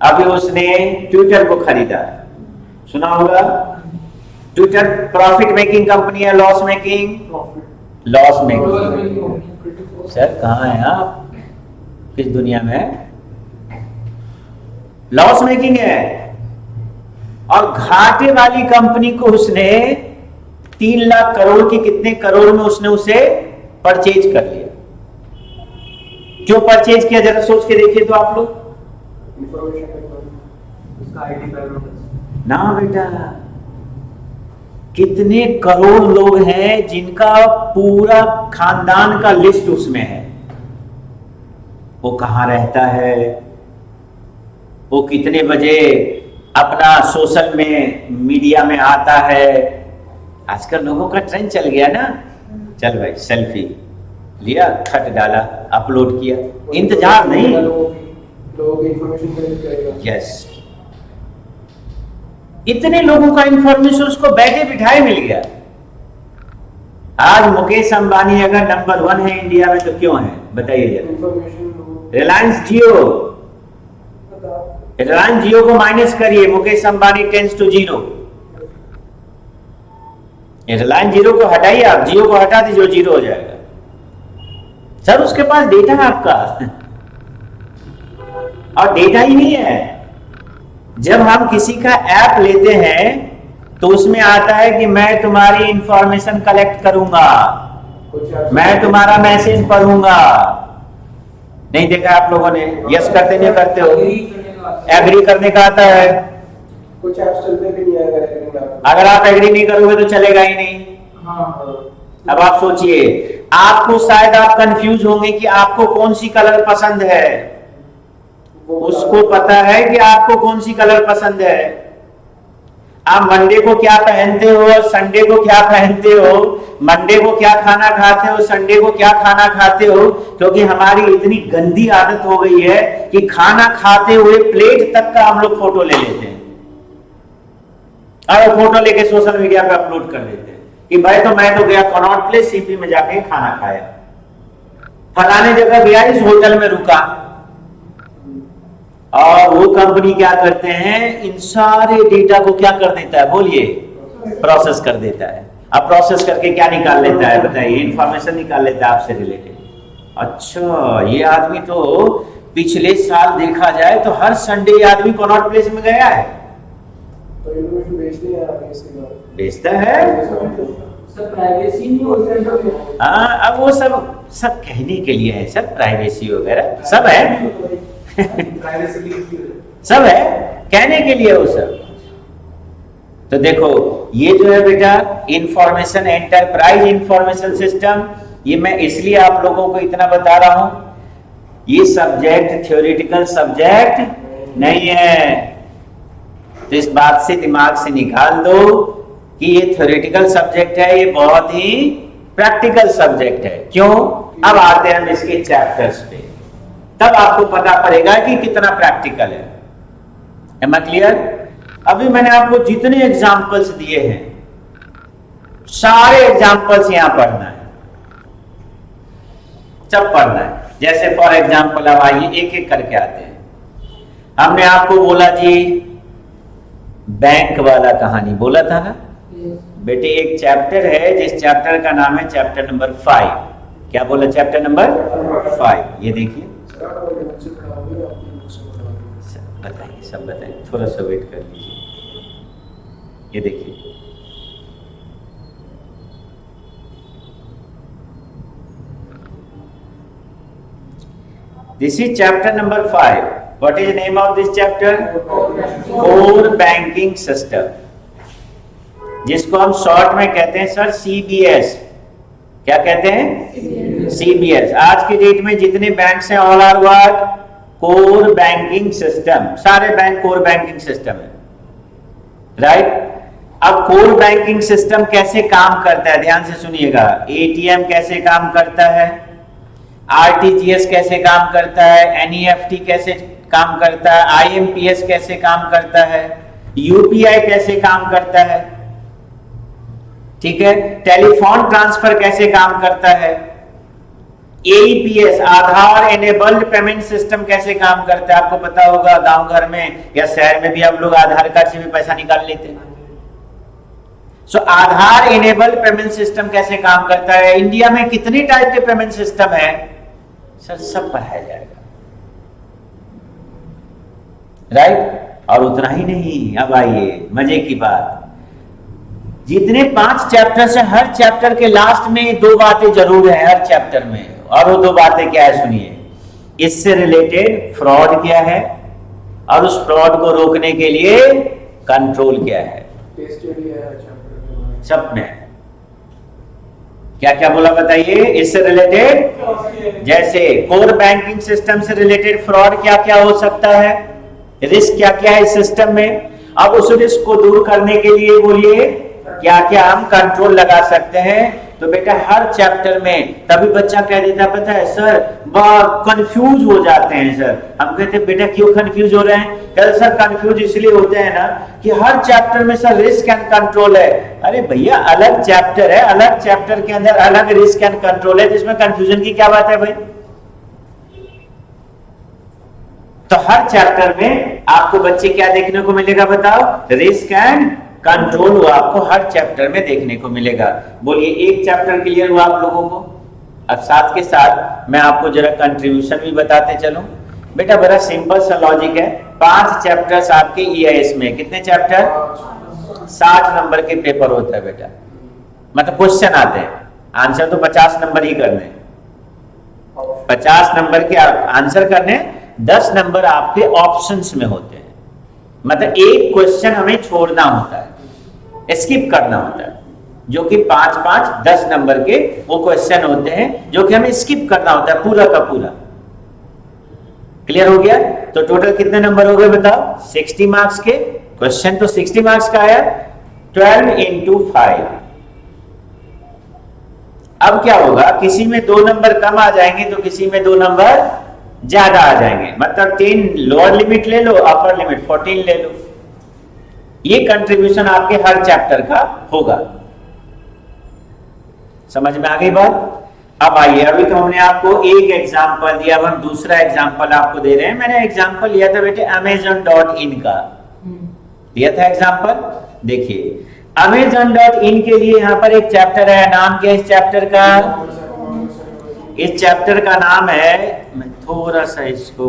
अभी उसने ट्विटर को खरीदा, सुना होगा? ट्विटर प्रॉफिट मेकिंग कंपनी है, loss making? Loss making. Sir कहां है आप, किस दुनिया में? लॉस मेकिंग है। और घाटे वाली कंपनी को उसने 3 लाख करोड़ की, कितने करोड़ में उसने उसे परचेज कर लिया। क्यों परचेज किया जरा सोच के देखिए तो आप लोग। ना बेटा, कितने करोड़ लोग हैं जिनका पूरा खानदान का लिस्ट उसमें है। वो कहां रहता है, वो कितने बजे अपना सोशल में मीडिया में आता है। आजकल लोगों का ट्रेंड चल गया ना, चल भाई सेल्फी लिया, खट डाला, अपलोड किया, इंतजार नहीं। लोग इंफॉर्मेशन कलेक्ट करेगा। यस, इतने लोगों का इंफॉर्मेशन उसको बैठे बिठाए मिल गया। आज मुकेश अंबानी अगर नंबर 1 है इंडिया में, तो क्यों है बताइए जरा? रिलायंस जियो, रिलायंस जियो को माइनस करिए, Mukesh Ambani tends to 0। Reliance zero को हटाइए, आप जियो को हटा दीजिए, 0 हो जाएगा। सर उसके पास डेटा है आपका, और डेटा ही नहीं है। जब हम किसी का ऐप लेते हैं तो उसमें आता है कि मैं तुम्हारी इंफॉर्मेशन कलेक्ट करूंगा, मैं तुम्हारा मैसेज पढ़ूंगा। नहीं देखा आप लोगों ने? यस करते नहीं करते हो? एग्री करने का आता है। कुछ ऐप्स चलते भी नहीं है अगर आप एग्री नहीं करोगे तो चलेगा ही नहीं। अब आप सोचिए, आपको शायद आप कंफ्यूज होंगे कि आपको कौन सी कलर पसंद है, उसको पता है कि आपको कौन सी कलर पसंद है। आप मंडे को क्या पहनते हो और संडे को क्या पहनते हो, मंडे को क्या खाना खाते हो, संडे को क्या खाना खाते हो। क्योंकि हमारी इतनी गंदी आदत हो गई है कि खाना खाते हुए प्लेट तक का हम लोग फोटो ले लेते हैं और फोटो लेके सोशल मीडिया पे अपलोड कर देते हैं कि भाई तो मैं तो गया कनॉट प्लेस सीपी में जाके खाना खाया, फलाने जगह गया, इस होटल में रुका। और वो कंपनी क्या करते हैं, इन सारे डेटा को क्या कर देता है, बोलिए, प्रोसेस कर देता है। अब प्रोसेस करके क्या निकाल लेता है बताइए? इंफॉर्मेशन निकाल लेता है आपसे रिलेटेड। अच्छा, ये आदमी तो पिछले साल देखा जाए तो हर संडे ये आदमी कनॉट प्लेस में गया है, तो इन्फॉर्मेशन बेचता है। सब प्राइवेसी नहीं हो। हाँ, अब वो सब कहने के लिए है सर, प्राइवेसी वगैरह सब है सब है कहने के लिए वो सब। तो देखो ये जो है बेटा इंफॉर्मेशन एंटरप्राइज इंफॉर्मेशन सिस्टम, ये मैं इसलिए आप लोगों को इतना बता रहा हूं, ये सब्जेक्ट थ्योरेटिकल सब्जेक्ट नहीं है। तो इस बात से दिमाग से निकाल दो कि ये थ्योरेटिकल सब्जेक्ट है, ये बहुत ही प्रैक्टिकल सब्जेक्ट है। क्यों? अब आते हैं हम इसके चैप्टर्स पे, तब आपको पता पड़ेगा कि कितना प्रैक्टिकल है। Am I clear? अभी मैंने आपको जितने एग्जाम्पल्स दिए हैं, सारे एग्जाम्पल्स यहां पढ़ना है, सब पढ़ना है। जैसे फॉर एग्जाम्पल, अब आइए एक एक करके आते हैं। हमने आपको बोला जी बैंक वाला कहानी बोला था ना बेटे, एक चैप्टर है जिस चैप्टर का नाम है चैप्टर नंबर 5। क्या बोला? Chapter number 5। ये देखिए, बताइए, सब बताइए, थोड़ा सा वेट कर लीजिए। ये देखिए, this is chapter number 5। What is name of this chapter? Core banking system, जिसको हम शॉर्ट में कहते हैं सर CBS। क्या कहते हैं? CBS। आज की डेट में जितने बैंक्स हैं all are what? Core banking system. सारे बैंक कोर बैंकिंग सिस्टम है, राइट? अब कोर बैंकिंग सिस्टम कैसे काम करता है, ध्यान से सुनिएगा। ATM कैसे काम करता है, RTGS कैसे काम करता है, NEFT कैसे काम करता है, IMPS कैसे काम करता है, UPI कैसे काम करता है, ठीक है, टेलीफोन ट्रांसफर कैसे काम करता है, AEPS आधार एनेबल्ड पेमेंट सिस्टम कैसे काम करता है। आपको पता होगा गांव घर में या शहर में भी हम लोग आधार कार्ड से भी पैसा निकाल लेते हैं। सो आधार एनेबल्ड पेमेंट सिस्टम कैसे काम करता है। इंडिया में कितने टाइप के पेमेंट सिस्टम है सर, सब पढ़ाया जाएगा, राइट? और उतना ही नहीं, अब आइए मजे की बात। जितने 5 चैप्टर है, हर चैप्टर के लास्ट में 2 बातें जरूर है हर चैप्टर में। और वो 2 बातें क्या है सुनिए। इससे रिलेटेड फ्रॉड क्या है और उस फ्रॉड को रोकने के लिए कंट्रोल क्या है, सब में क्या क्या बोला बताइए। इससे रिलेटेड जैसे कोर बैंकिंग सिस्टम से रिलेटेड फ्रॉड क्या क्या हो सकता है, रिस्क क्या क्या है इस सिस्टम में। अब उस रिस्क को दूर करने के लिए बोलिए क्या क्या हम कंट्रोल लगा सकते हैं। तो बेटा हर चैप्टर में, तभी बच्चा कह देता है पता है सर बहुत कंफ्यूज हो जाते हैं सर। हम कहते हैं बेटा क्यों कंफ्यूज हो रहे हैं? कहते सर कंफ्यूज इसलिए होते हैं ना कि हर चैप्टर में सर रिस्क एंड कंट्रोल है। अरे भैया अलग चैप्टर है, अलग चैप्टर के अंदर अलग रिस्क एंड कंट्रोल है, जिसमें कंफ्यूजन की क्या बात है भाई। तो हर चैप्टर में आपको बच्चे क्या देखने को मिलेगा बताओ, रिस्क एंड कंट्रोल हुआ आपको हर चैप्टर में देखने को मिलेगा। बोलिए एक चैप्टर क्लियर हुआ आप लोगों को। अब साथ के साथ मैं आपको जरा कंट्रीब्यूशन भी बताते चलूं। बेटा बड़ा सिंपल सा लॉजिक है। 5 चैप्टर्स आपके EIS में, कितने चैप्टर? 60 नंबर के पेपर होता है बेटा, मतलब क्वेश्चन आते हैं, आंसर तो 50 नंबर ही करने हैं, 50 नंबर के आंसर करने, 10 नंबर आपके ऑप्शंस में होते हैं, मतलब एक क्वेश्चन हमें छोड़ना होता है, स्किप करना होता है, जो कि 5-5 10 नंबर के वो क्वेश्चन होते हैं जो कि हमें स्किप करना होता है पूरा का पूरा। क्लियर हो गया? तो टोटल कितने नंबर हो गए बताओ? 60 मार्क्स के क्वेश्चन, तो 60 मार्क्स का आया 12 into 5। अब क्या होगा, किसी में 2 नंबर कम आ जाएंगे तो किसी में 2 नंबर ज्यादा आ जाएंगे, मतलब 10 लोअर लिमिट ले लो, अपर लिमिट 14 ले लो। ये कंट्रीब्यूशन आपके हर चैप्टर का होगा। समझ में आ गई बात? अब आइए, अभी तो हमने आपको एक एग्जांपल दिया, अब हम दूसरा एग्जांपल आपको दे रहे हैं। मैंने एग्जांपल लिया था बेटे Amazon.in का, दिया था एग्जांपल। देखिए Amazon.in के लिए यहाँ पर एक चैप्टर है, नाम क्या है इस चैप्टर का? इस चैप्टर का नाम है, मैं थोड़ा सा इसको,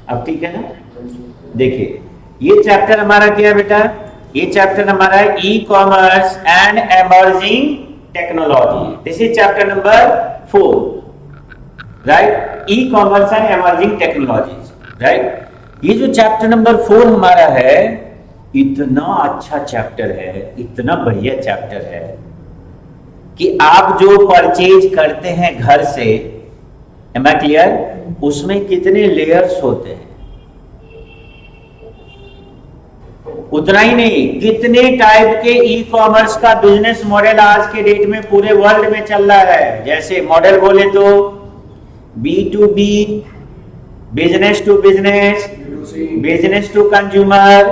अब ठीक है ना? देखिए ये चैप्टर हमारा क्या है बेटा? ये चैप्टर हमारा है e commerce and emerging technology. This is chapter number 4, right? E commerce and emerging technologies, right? ये जो चैप्टर नंबर 4 हमारा है, इतना अच्छा चैप्टर है, इतना बढ़िया चैप्टर है कि आप जो परचेज करते हैं घर से, am I clear? उसमें कितने लेयर्स होते हैं, उतना ही नहीं, कितने टाइप के ई कॉमर्स का बिजनेस मॉडल आज के डेट में पूरे वर्ल्ड में चल रहा है। जैसे मॉडल बोले तो B2B, business to business, business to consumer,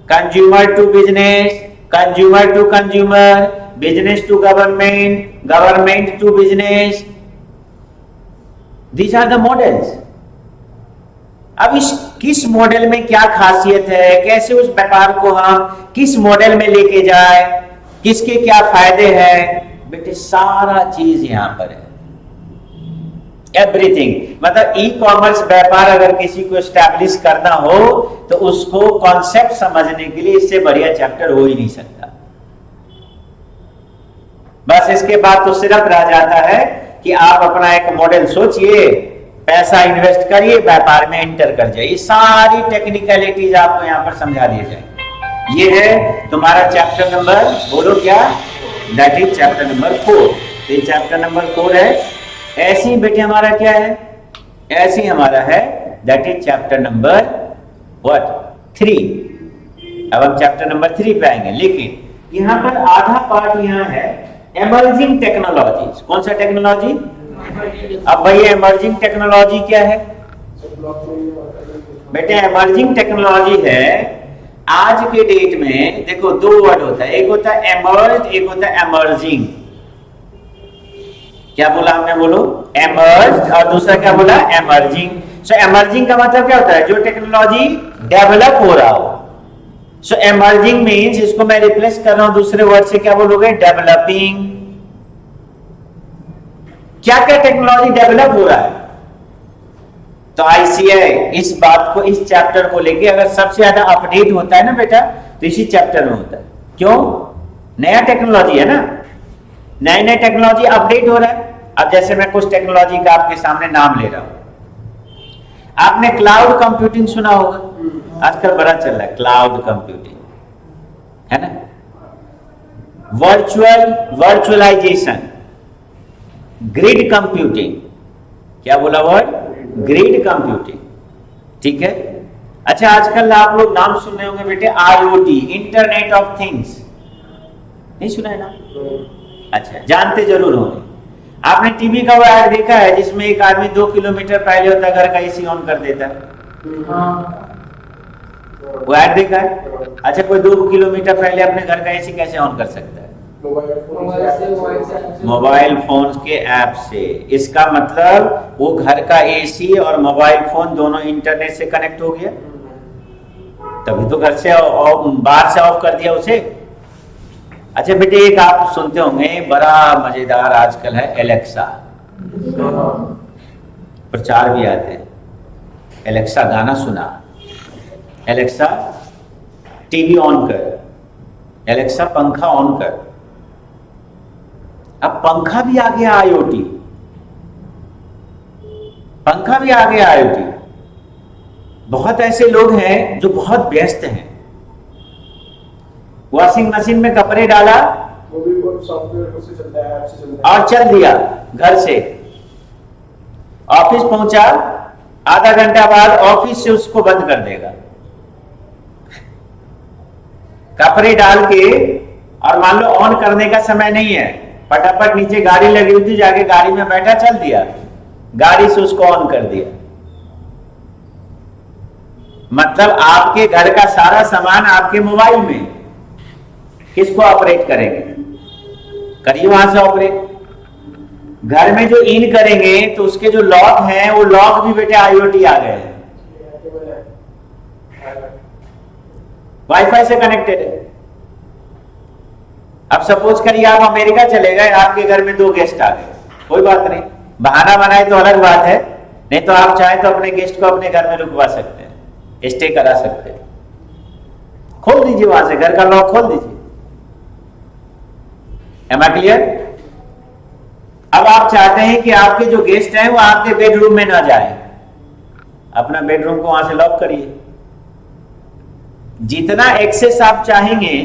consumer to business, consumer to consumer, business to government, government to business. These are the models. अब इस किस मॉडल में क्या खासियत है, कैसे उस व्यापार को हम किस मॉडल में लेके जाए, किसके क्या फायदे हैं, बेटे सारा चीज यहां पर है, एवरीथिंग। मतलब ई कॉमर्स व्यापार अगर किसी को एस्टैब्लिश करना हो तो उसको कॉन्सेप्ट समझने के लिए इससे बढ़िया चैप्टर हो ही नहीं सकता। बस इसके बाद तो सिर्फ रह जाता है कि आप अपना एक मॉडल सोचिए, पैसा इन्वेस्ट करिए, व्यापार में एंटर कर जाइए, सारी टेक्निकलिटीज आपको यहाँ पर समझा दिए जाएंगे। ये है तुम्हारा चैप्टर नंबर, बोलो क्या? That is chapter number 4। ये चैप्टर नंबर 4 है। ऐसे ही बेटे हमारा क्या है? ऐसे ही हमारा है, that is chapter number what? 3। अब हम चैप्टर नंबर 3 पे आएंगे, लेकिन यहाँ पर आधा पार्ट यहाँ है एमर्जिंग टेक्नोलॉजीज। कौन सा टेक्नोलॉजी? अब भैया एमर्जिंग टेक्नोलॉजी क्या है बेटे? एमर्जिंग टेक्नोलॉजी है आज के डेट में, देखो 2 वर्ड होता है, एक होता है एमर्ज, एक होता है एमर्जिंग। क्या बोला हमने? बोलो एमर्ज, और दूसरा क्या बोला? एमर्जिंग। सो एमर्जिंग का मतलब क्या होता है? जो टेक्नोलॉजी डेवलप हो रहा हो। सो एमर्जिंग मीन्स, इसको मैं रिप्लेस कर रहा हूं दूसरे वर्ड से, क्या बोलोगे? डेवलपिंग। क्या क्या टेक्नोलॉजी डेवलप हो रहा है? तो आईसीआई इस बात को, इस चैप्टर को लेके अगर सबसे ज्यादा अपडेट होता है ना बेटा, तो इसी चैप्टर में होता है। क्यों? नया टेक्नोलॉजी है ना, नए नए टेक्नोलॉजी अपडेट हो रहा है। अब जैसे मैं कुछ टेक्नोलॉजी का आपके सामने नाम ले रहा हूं। आपने क्लाउड कंप्यूटिंग सुना होगा, आजकल बड़ा चल रहा है क्लाउड कंप्यूटिंग, है ना? Virtualisation, grid computing. क्या बोला वर्ड? ग्रिड कंप्यूटिंग, ठीक है। अच्छा, आजकल आप लोग नाम सुन रहे होंगे बेटे IoT, इंटरनेट ऑफ थिंग्स, नहीं सुना है ना? अच्छा, जानते जरूर होंगे। आपने टीवी का वो ऐड देखा है जिसमें एक आदमी 2 किलोमीटर पहले होता है घर का एसी ऑन कर देता है? वो ऐड देखा है? अच्छा, कोई 2 किलोमीटर पहले अपने घर का एसी कैसे ऑन कर सकता है? मोबाइल फोन के ऐप से। इसका मतलब वो घर का एसी और मोबाइल फोन दोनों इंटरनेट से कनेक्ट हो गया, तभी तो घर से बाहर से ऑफ कर दिया उसे। अच्छा बेटे, एक आप सुनते होंगे बड़ा मजेदार आजकल है एलेक्सा, प्रचार भी आते हैं। एलेक्सा गाना सुना, एलेक्सा टीवी ऑन कर, एलेक्सा पंखा ऑन कर। अब पंखा भी आ गया IoT, पंखा भी आ गया IoT। बहुत ऐसे लोग हैं जो बहुत व्यस्त हैं, वॉशिंग मशीन में कपड़े डाला वो भी सॉफ्टवेयर से चलता है, ऐप से चलता है और चल दिया घर से। ऑफिस पहुंचा, आधा घंटा बाद ऑफिस से उसको बंद कर देगा। कपड़े डाल के, और मान लो ऑन करने का समय नहीं है, फटाफट नीचे गाड़ी लगी हुई थी, जाके गाड़ी में बैठा, चल दिया, गाड़ी से उसको ऑन कर दिया। मतलब आपके घर का सारा सामान आपके मोबाइल में। किसको ऑपरेट करेंगे? करिए वहां से ऑपरेट। घर में जो इन करेंगे तो उसके जो लॉक हैं वो लॉक भी बेटे IoT आ गए हैं, वाईफाई से कनेक्टेड है। अब सपोज करिए आप अमेरिका चले गए, आपके घर में 2 गेस्ट आ गए, कोई बात नहीं, बहाना बनाए तो अलग बात है, नहीं तो आप चाहे तो अपने गेस्ट को अपने घर में रुकवा सकते हैं, स्टे करा सकते हैं। खोल दीजिए वहां से, घर का लॉक खोल दीजिए। Am I clear? अब आप चाहते हैं कि आपके जो गेस्ट हैं वो आपके बेडरूम में ना जाए, अपना बेडरूम को वहां से लॉक करिए। जितना एक्सेस आप चाहेंगे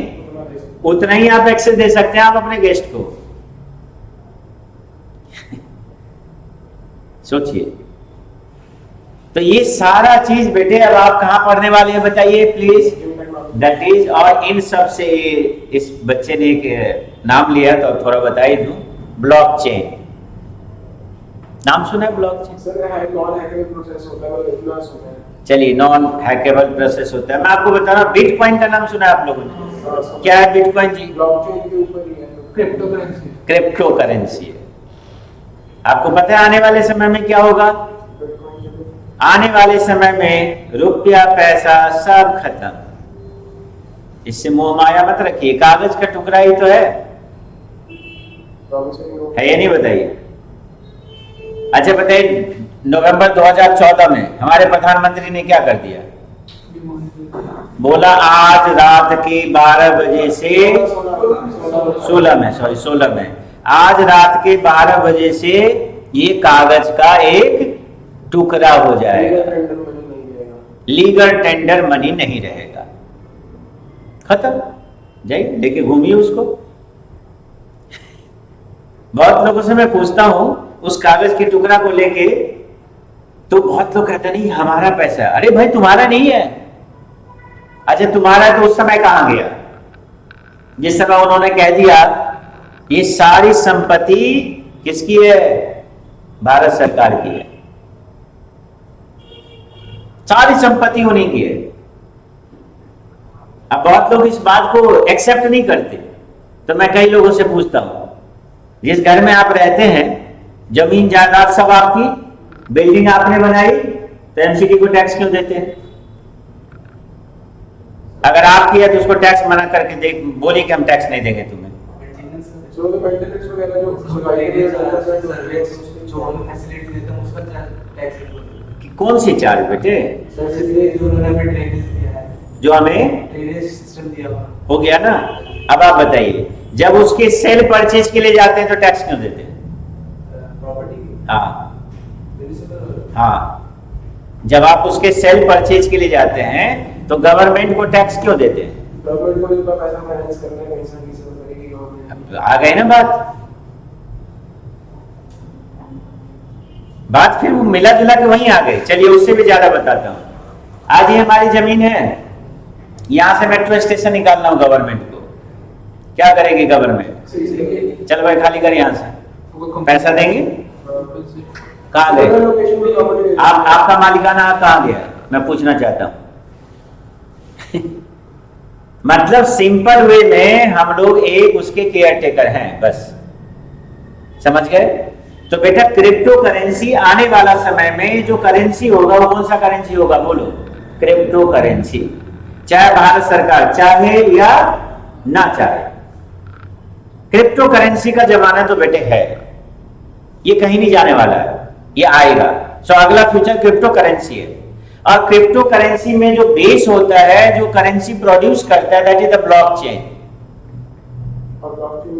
उतना ही आप एक्सेस दे सकते हैं आप अपने गेस्ट को। सोचिए, तो ये सारा चीज बेटे अब आप कहां पढ़ने वाले हैं बताइए प्लीज? दैट इज, और इन सब से इस बच्चे ने एक नाम लिया तो थोड़ा बता ही दूं, ब्लॉकचेन। नाम सुना है blockchain? Sir non hackable process होता है, मतलब इतना होता है। चलिए, नॉन हैकेबल प्रोसेस होता है। मैं आपको बता रहा हूं, बिटकॉइन का नाम सुना है आप लोगों ने? क्या है बिटकॉइन जी? ब्लॉकचेन के ऊपर ही है, क्रिप्टो करेंसी। क्रिप्टो करेंसी है। आपको पता है आने वाले समय में क्या होगा? आने वाले समय में रुपया पैसा सब खत्म। इससे मोह माया मत रखिए, कागज का टुकड़ा ही तो है ये नहीं? बताइए। अच्छा बताइए, नवंबर 2014 में हमारे प्रधानमंत्री ने क्या कर दिया? बोला आज रात के 12 बजे से 16 में आज रात के 12 बजे से ये कागज का एक टुकड़ा हो जाएगा, लीगल टेंडर मनी नहीं रहेगा, खत्म। जाइए लेके घूमिए उसको। बहुत लोगों से मैं पूछता हूं उस कागज के टुकड़ा को लेके, तो बहुत लोग कहते नहीं हमारा पैसा है। अरे भाई तुम्हारा नहीं है। अच्छा तुम्हारा तो उस समय कहां गया जिस समय उन्होंने कह दिया ये सारी संपत्ति किसकी है? भारत सरकार की है, सारी संपत्ति उन्हीं की है। अब बहुत लोग इस बात को एक्सेप्ट नहीं करते, तो मैं कई लोगों से पूछता हूं, जिस घर में आप रहते हैं जमीन जायदाद सब आपकी, बिल्डिंग आपने बनाई, तो एमसीडी को टैक्स क्यों देते हैं? अगर आपकी है तो उसको टैक्स मना करके देख, बोली कि हम टैक्स नहीं देंगे तुम्हें। जो हम फैसिलिटी देते हैं उसका टैक्स। कौन सी चार्ज बेटे? जो हमें ड्रेनेज सिस्टम दिया हो गया ना। अब आप बताइए, जब उसके सेल परचेज के लिए जाते हैं तो टैक्स क्यों देते हैं? प्रॉपर्टी। हाँ हाँ, जब आप उसके सेल परचेज के लिए जाते हैं तो गवर्नमेंट को टैक्स क्यों देते हैं? आ गए ना बात फिर वो मिला जुला के वहीं आ गए। चलिए उससे भी ज्यादा बताता हूं। आज ये हमारी जमीन है, यहां से मेट्रो स्टेशन निकालना हो गवर्नमेंट को, क्या करेगी गवर्नमेंट? चल भाई खाली कर यहां से, पैसा देंगे। कहां गए? आपका मालिकाना कहां गया? मैं पूछना चाहता हूं। मतलब सिंपल वे में हम लोग एक उसके केयर टेकर हैं, बस। समझ गए? तो बेटा क्रिप्टो करेंसी आने वाला समय में जो करेंसी होगा वो कौन सा करेंसी होगा? बोलो। Crypto currency. चाहे भारत सरकार चाहे या ना चाहे, क्रिप्टो करेंसी का जमाना तो बेटे है, ये कहीं नहीं जाने वाला है, ये आएगा। सो अगला फ्यूचर क्रिप्टो करेंसी है। और क्रिप्टो करेंसी में जो बेस होता है, जो करेंसी प्रोड्यूस करता है, दैट इज द ब्लॉकचेन। और ब्लॉकचेन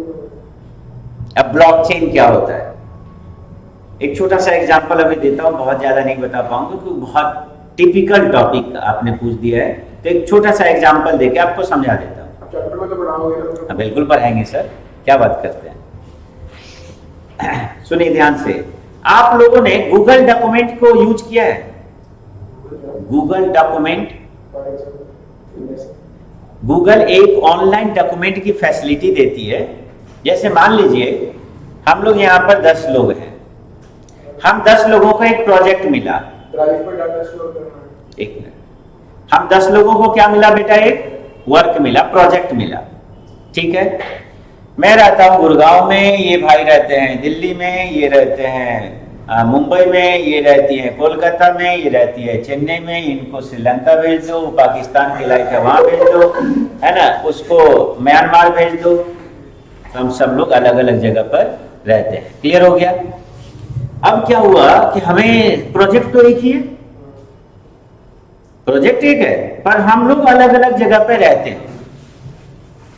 अब ब्लॉकचेन क्या होता है, एक छोटा सा एग्जांपल अभी देता हूं, बहुत ज्यादा नहीं बता पाऊंगा क्योंकि बहुत टिपिकल टॉपिक आपने पूछ दिया है, तो एक छोटा सा एग्जांपल देके आपको समझा देता हूं। चैप्टर में तो पढ़ाओगे ना? बिल्कुल पढ़ाएंगे सर, क्या बात करते हैं। सुनिए ध्यान से, आप लोगों ने गूगल डॉक्यूमेंट को यूज किया है? गूगल डॉक्यूमेंट, गूगल एक ऑनलाइन डॉक्यूमेंट की फैसिलिटी देती है। जैसे मान लीजिए हम लोग यहाँ पर 10 लोग हैं, हम 10 लोगों को एक प्रोजेक्ट मिला। ड्राइव पर डाटा स्टोर करना है। एक मिनट, हम 10 लोगों को क्या मिला बेटा? एक वर्क मिला, प्रोजेक्ट मिला, ठीक है। मैं रहता हूँ गुड़गांव में, ये भाई रहते हैं दिल्ली में, ये रहते हैं मुंबई में, ये रहती है कोलकाता में, ये रहती है चेन्नई में, इनको श्रीलंका भेज दो, पाकिस्तान की लाइक है वहां भेज दो, है ना, उसको म्यांमार भेज दो। तो हम सब लोग अलग अलग जगह पर रहते हैं, क्लियर हो गया। अब क्या हुआ कि हमें प्रोजेक्ट तो एक ही है, प्रोजेक्ट एक है, पर हम लोग अलग अलग जगह पे रहते हैं,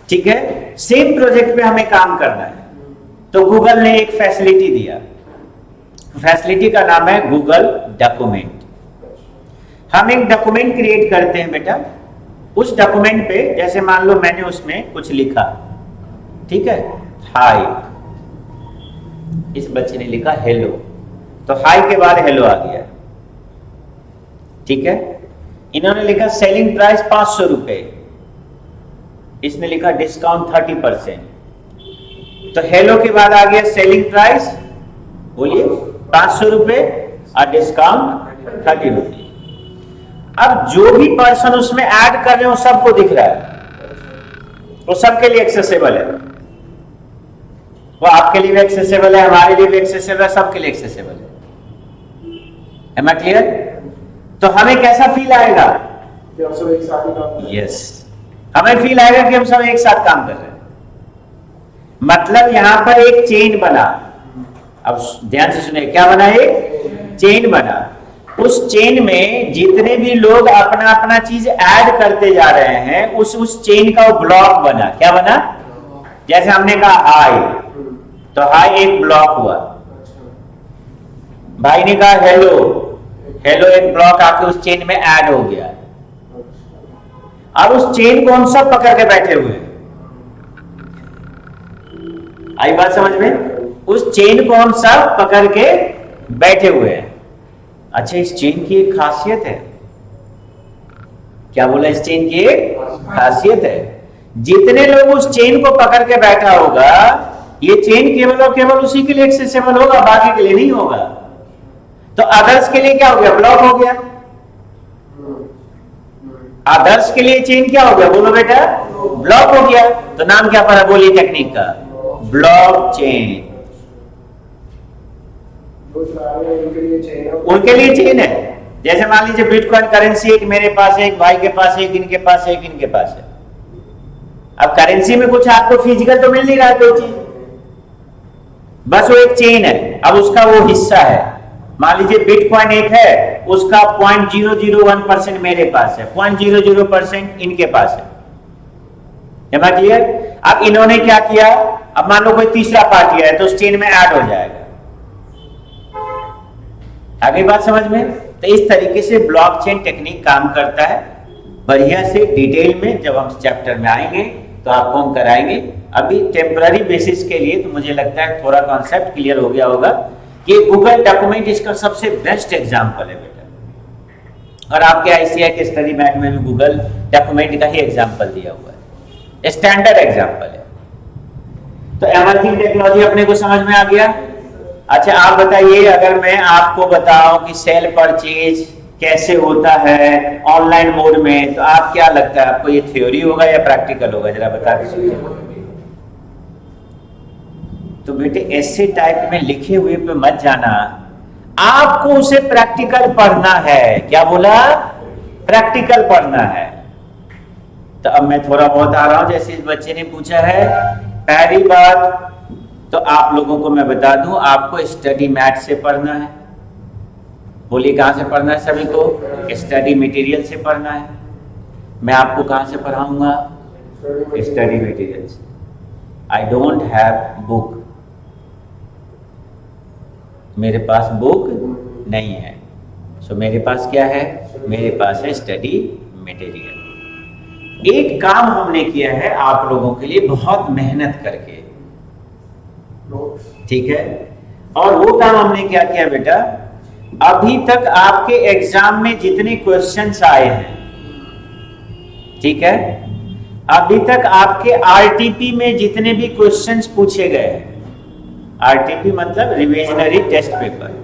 ठीक है। सेम प्रोजेक्ट पे हमें काम करना है, तो गूगल ने एक फैसिलिटी दिया, फैसिलिटी का नाम है गूगल डॉक्यूमेंट। हम एक डॉक्यूमेंट क्रिएट करते हैं बेटा, उस डॉक्यूमेंट पे जैसे मान लो मैंने उसमें कुछ लिखा, ठीक है, हाय, इस बच्चे ने लिखा हेलो, तो हाय के बाद हेलो आ गया, ठीक है। इन्होंने लिखा सेलिंग प्राइस 500 रुपए, इसने लिखा डिस्काउंट 30%, तो हेलो के बाद आ गया सेलिंग प्राइस, बोलिए 500 रुपए और डिस्काउंट 30 रुपए। अब जो भी पर्सन उसमें ऐड कर रहे हो सबको दिख रहा है, वो सबके लिए एक्सेसिबल है, वो आपके लिए भी एक्सेसिबल है, हमारे लिए भी एक्सेसिबल है, सबके लिए एक्सेसिबल है। Am I clear? तो हमें कैसा फील आएगा? कि हम सब एक साथ ही काम कर रहे हैं। यस, हमें फील आएगा कि हम सब एक साथ काम कर रहे हैं। मतलब यहां पर एक चेन बना, अब ध्यान से सुनिए, क्या बना? एक चेन बना। उस चेन में जितने भी लोग अपना अपना चीज ऐड करते जा रहे हैं, उस चेन का वो ब्लॉक बना। क्या बना? जैसे हमने कहा हाय, तो हाय एक ब्लॉक हुआ, भाई ने कहा हेलो, हेलो एक ब्लॉक आके उस चेन में ऐड हो गया। अब उस चेन को हम सब पकड़ के बैठे हुए हैं, आई बात समझ में? उस चेन को हम सब पकड़ के बैठे हुए हैं। अच्छा, इस चेन की एक खासियत है, क्या बोला? इस चेन की एक खासियत है, जितने लोग उस चेन को पकड़ के बैठा होगा, ये चेन केवल और केवल उसी के लिए एक्सेसिबल होगा, बाकी के लिए नहीं होगा। तो अदर्स के लिए क्या हो गया? ब्लॉक हो गया। अदर्स के लिए चेन क्या हो गया? बोलो बेटा, ब्लॉक हो गया। तो नाम क्या पड़ा? बोलिए टेक्निक का, ब्लॉक चेन। उनके लिए चेन है। जैसे मान लीजिए बिटकॉइन करेंसी, एक मेरे पास है, एक भाई के पास है, एक इनके पास है, एक इनके पास है। अब करेंसी में कुछ आपको फिजिकल तो मिल नहीं रहा कोई चीज, बस वो एक चेन है। अब उसका वो हिस्सा है, मान लीजिए बिटकॉइन एक है, उसका 0.001% मेरे पास है, 0.00% इनके पास है। Am I clear? अब इन्होंने क्या किया? अब मान लो कोई तीसरा पार्टी है तो उस चेन में ऐड हो जाएगा। आगे बात समझ में? तो इस तरीके से ब्लॉकचेन टेक्निक काम करता है। बढ़िया से डिटेल में जब हम चैप्टर में आएंगे तो आपको हम कराएंगे। अभी टेम्पररी बेसिस के लिए तो मुझे लगता है थोड़ा कॉन्सेप्ट क्लियर हो गया होगा कि गूगल डॉक्यूमेंट इसका सबसे बेस्ट एग्जाम्पल है बेटा। और आपके आईसीआई के स्टडी मैट में भी गूगल डॉक्यूमेंट का ही एग्जाम्पल दिया हुआ है, स्टैंडर्ड एग्जाम्पल है। तो एमर्जिंग टेक्नोलॉजी अपने को समझ में आ गया। अच्छा, आप बताइए, अगर मैं आपको बताऊं कि सेल परचेज कैसे होता है ऑनलाइन मोड में, तो आप क्या लगता है आपको, ये थ्योरी होगा या प्रैक्टिकल होगा? जरा बता दीजिए। तो बेटे ऐसे टाइप में लिखे हुए पे मत जाना, आपको उसे प्रैक्टिकल पढ़ना है। क्या बोला? प्रैक्टिकल पढ़ना है। तो अब मैं थोड़ा बहुत आ रहा हूं, जैसे इस बच्चे ने पूछा है। पहली बात तो आप लोगों को मैं बता दूं, आपको स्टडी मैट से पढ़ना है। बोलिए कहाँ से पढ़ना है सभी को? स्टडी मटेरियल से पढ़ना है। मैं आपको कहाँ से पढ़ाऊंगा? स्टडी मटेरियल से। आई डोंट हैव बुक, मेरे पास बुक नहीं है। सो मेरे पास क्या है? मेरे पास है स्टडी मटेरियल। एक काम हमने किया है आप लोगों के लिए बहुत मेहनत करके, ठीक है? और वो काम हमने क्या किया बेटा, अभी तक आपके एग्जाम में जितने क्वेश्चंस आए हैं, ठीक है, अभी तक आपके आरटीपी में जितने भी क्वेश्चंस पूछे गए, आरटीपी मतलब रिविजनरी टेस्ट पेपर,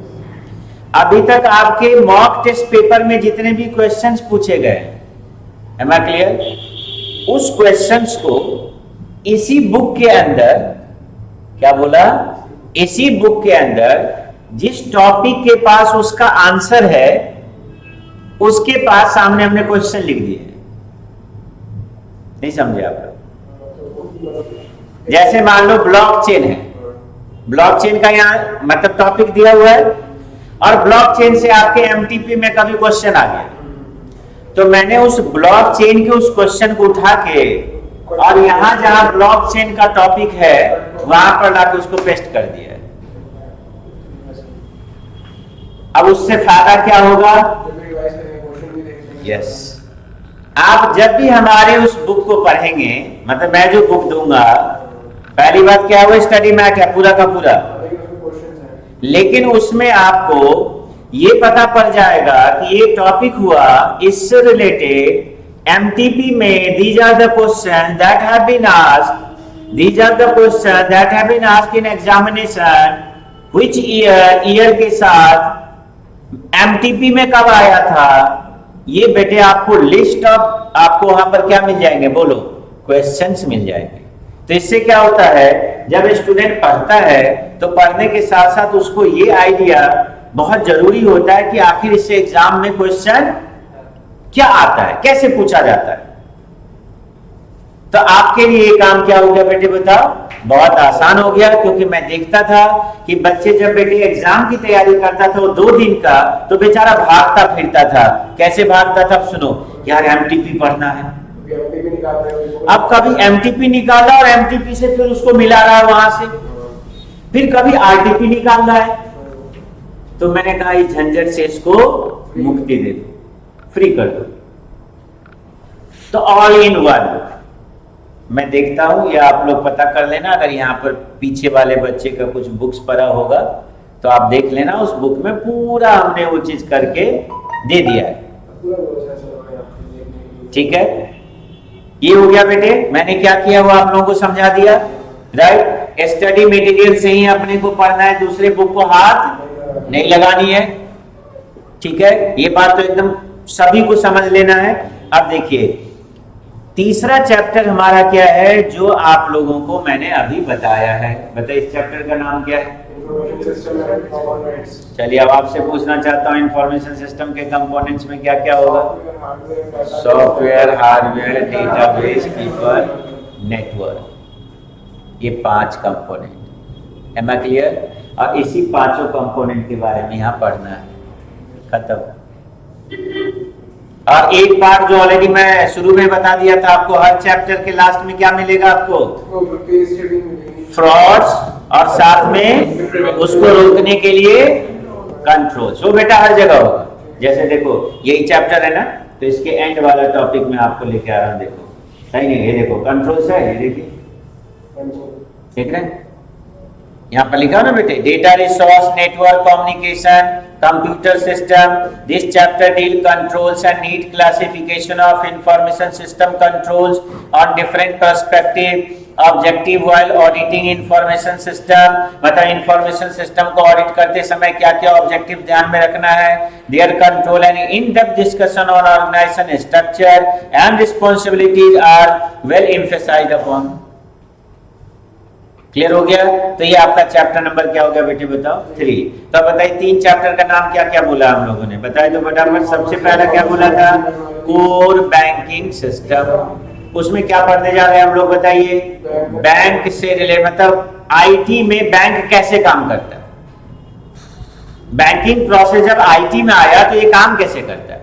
अभी तक आपके मॉक टेस्ट पेपर में जितने भी क्वेश्चंस पूछे गए, एम आई क्लियर? उस क्वेश्चंस को इसी बुक के अंदर, क्या बोला, इसी बुक के अंदर जिस टॉपिक के पास उसका आंसर है उसके पास सामने हमने क्वेश्चन लिख दिए। नहीं समझे आप लोग? जैसे मान लो ब्लॉकचेन है, ब्लॉकचेन का यहां मतलब टॉपिक दिया हुआ है और ब्लॉकचेन से आपके एमटीपी में कभी क्वेश्चन आ गया, तो मैंने उस ब्लॉकचेन के उस क्वेश्चन को उठा के और यहां जहां ब्लॉकचेन का टॉपिक है वहां पर लाके उसको पेस्ट कर दिया है। अब उससे फायदा क्या होगा? यस, आप जब भी हमारे उस बुक को पढ़ेंगे, मतलब मैं जो बुक दूंगा, पहली बात क्या हुआ, स्टडी मैट है पूरा का पूरा, लेकिन उसमें आपको ये पता पड़ जाएगा कि ये टॉपिक हुआ, इससे रिलेटेड एमटीपी में these are the question that have been asked, these are the question that have been asked in examination, which year के साथ एमटीपी में कब आया था, ये बेटे आपको लिस्ट ऑफ, आपको वहां पर क्या मिल जाएंगे, बोलो, क्वेश्चंस मिल जाएंगे। तो इससे क्या होता है, जब स्टूडेंट पढ़ता है तो पढ़ने के साथ साथ उसको ये आइडिया बहुत जरूरी होता है कि आखिर इससे एग्जाम में क्वेश्चन क्या आता है, कैसे पूछा जाता है। तो आपके लिए ये काम क्या हो गया बेटे, बताओ? बहुत आसान हो गया, क्योंकि मैं देखता था कि बच्चे जब बेटे एग्जाम की तैयारी करता था वो 2 दिन का, तो बेचारा भागता फिरता था। कैसे भागता था? सुनो यार, एमटीपी पढ़ना है, अब कभी एमटीपी निकाला और एमटीपी से फिर उसको मिला रहा है वहां से, फिर कभी आरटीपी निकाल रहा है। तो मैंने कहा इस झंझट से इसको मुक्ति दे दो, फ्री कर दो। तो ऑल इन वन मैं देखता हूं, या आप लोग पता कर लेना, अगर यहाँ पर पीछे वाले बच्चे का कुछ बुक्स पढ़ा होगा तो आप देख लेना, उस बुक में पूरा हमने वो चीज करके दे दिया है, ठीक है? ये हो गया बेटे, मैंने क्या किया वो आप लोगों को समझा दिया, राइट? स्टडी मटेरियल से ही अपने को पढ़ना है, दूसरे बुक को हाथ नहीं लगानी है, ठीक है? ये बात तो एकदम सभी को समझ लेना है। अब देखिए तीसरा चैप्टर हमारा क्या है, जो आप लोगों को मैंने अभी बताया है। बताइए इस चैप्टर का नाम क्या है? चलिए अब आपसे पूछना चाहता हूँ, इंफॉर्मेशन सिस्टम के कंपोनेंट्स में क्या क्या होगा? Software, hardware, database, people, network, ये 5 कंपोनेंट। M I clear? और इसी 5 कंपोनेंट के बारे में यहाँ पढ़ना है, खत्म। और एक पार्ट जो ऑलरेडी मैं शुरू में बता दिया था आपको, हर चैप्टर के लास्ट में क्या मिलेगा आपको? फ्रॉड्स, और साथ में उसको रोकने के लिए कंट्रोल्स। वो बेटा हर जगह होगा। जैसे देखो यही चैप्टर है ना, तो इसके एंड वाला टॉपिक में आपको लेके आ रहा हूं। देखो सही नहीं, ये देखो कंट्रोल्स है, ये देखिए, ठीक है? यहाँ पर लिखा ना बेटे, data resource, network communication, computer system. This chapter deal controls and need classification of information system controls on different perspective, objective while auditing information system. मतलब information system को audit करते समय क्या क्या objective ध्यान में रखना है, their control and in-depth discussion on organization structure and responsibilities are well emphasized upon. Clear हो गया? तो ये आपका चैप्टर नंबर क्या हो गया बेटे, बताओ? 3। तो बताइए 3 चैप्टर का नाम क्या क्या बोला हम लोगों ने, बताइए तो फटाफट। सबसे पहला क्या बोला था? Core banking system. उसमें क्या पढ़ने जा रहे हैं हम लोग, बताइए? बैंक से रिलेटेड, मतलब आईटी में बैंक कैसे काम करता है, बैंकिंग प्रोसेस जब आईटी में आया तो ये काम कैसे करता है,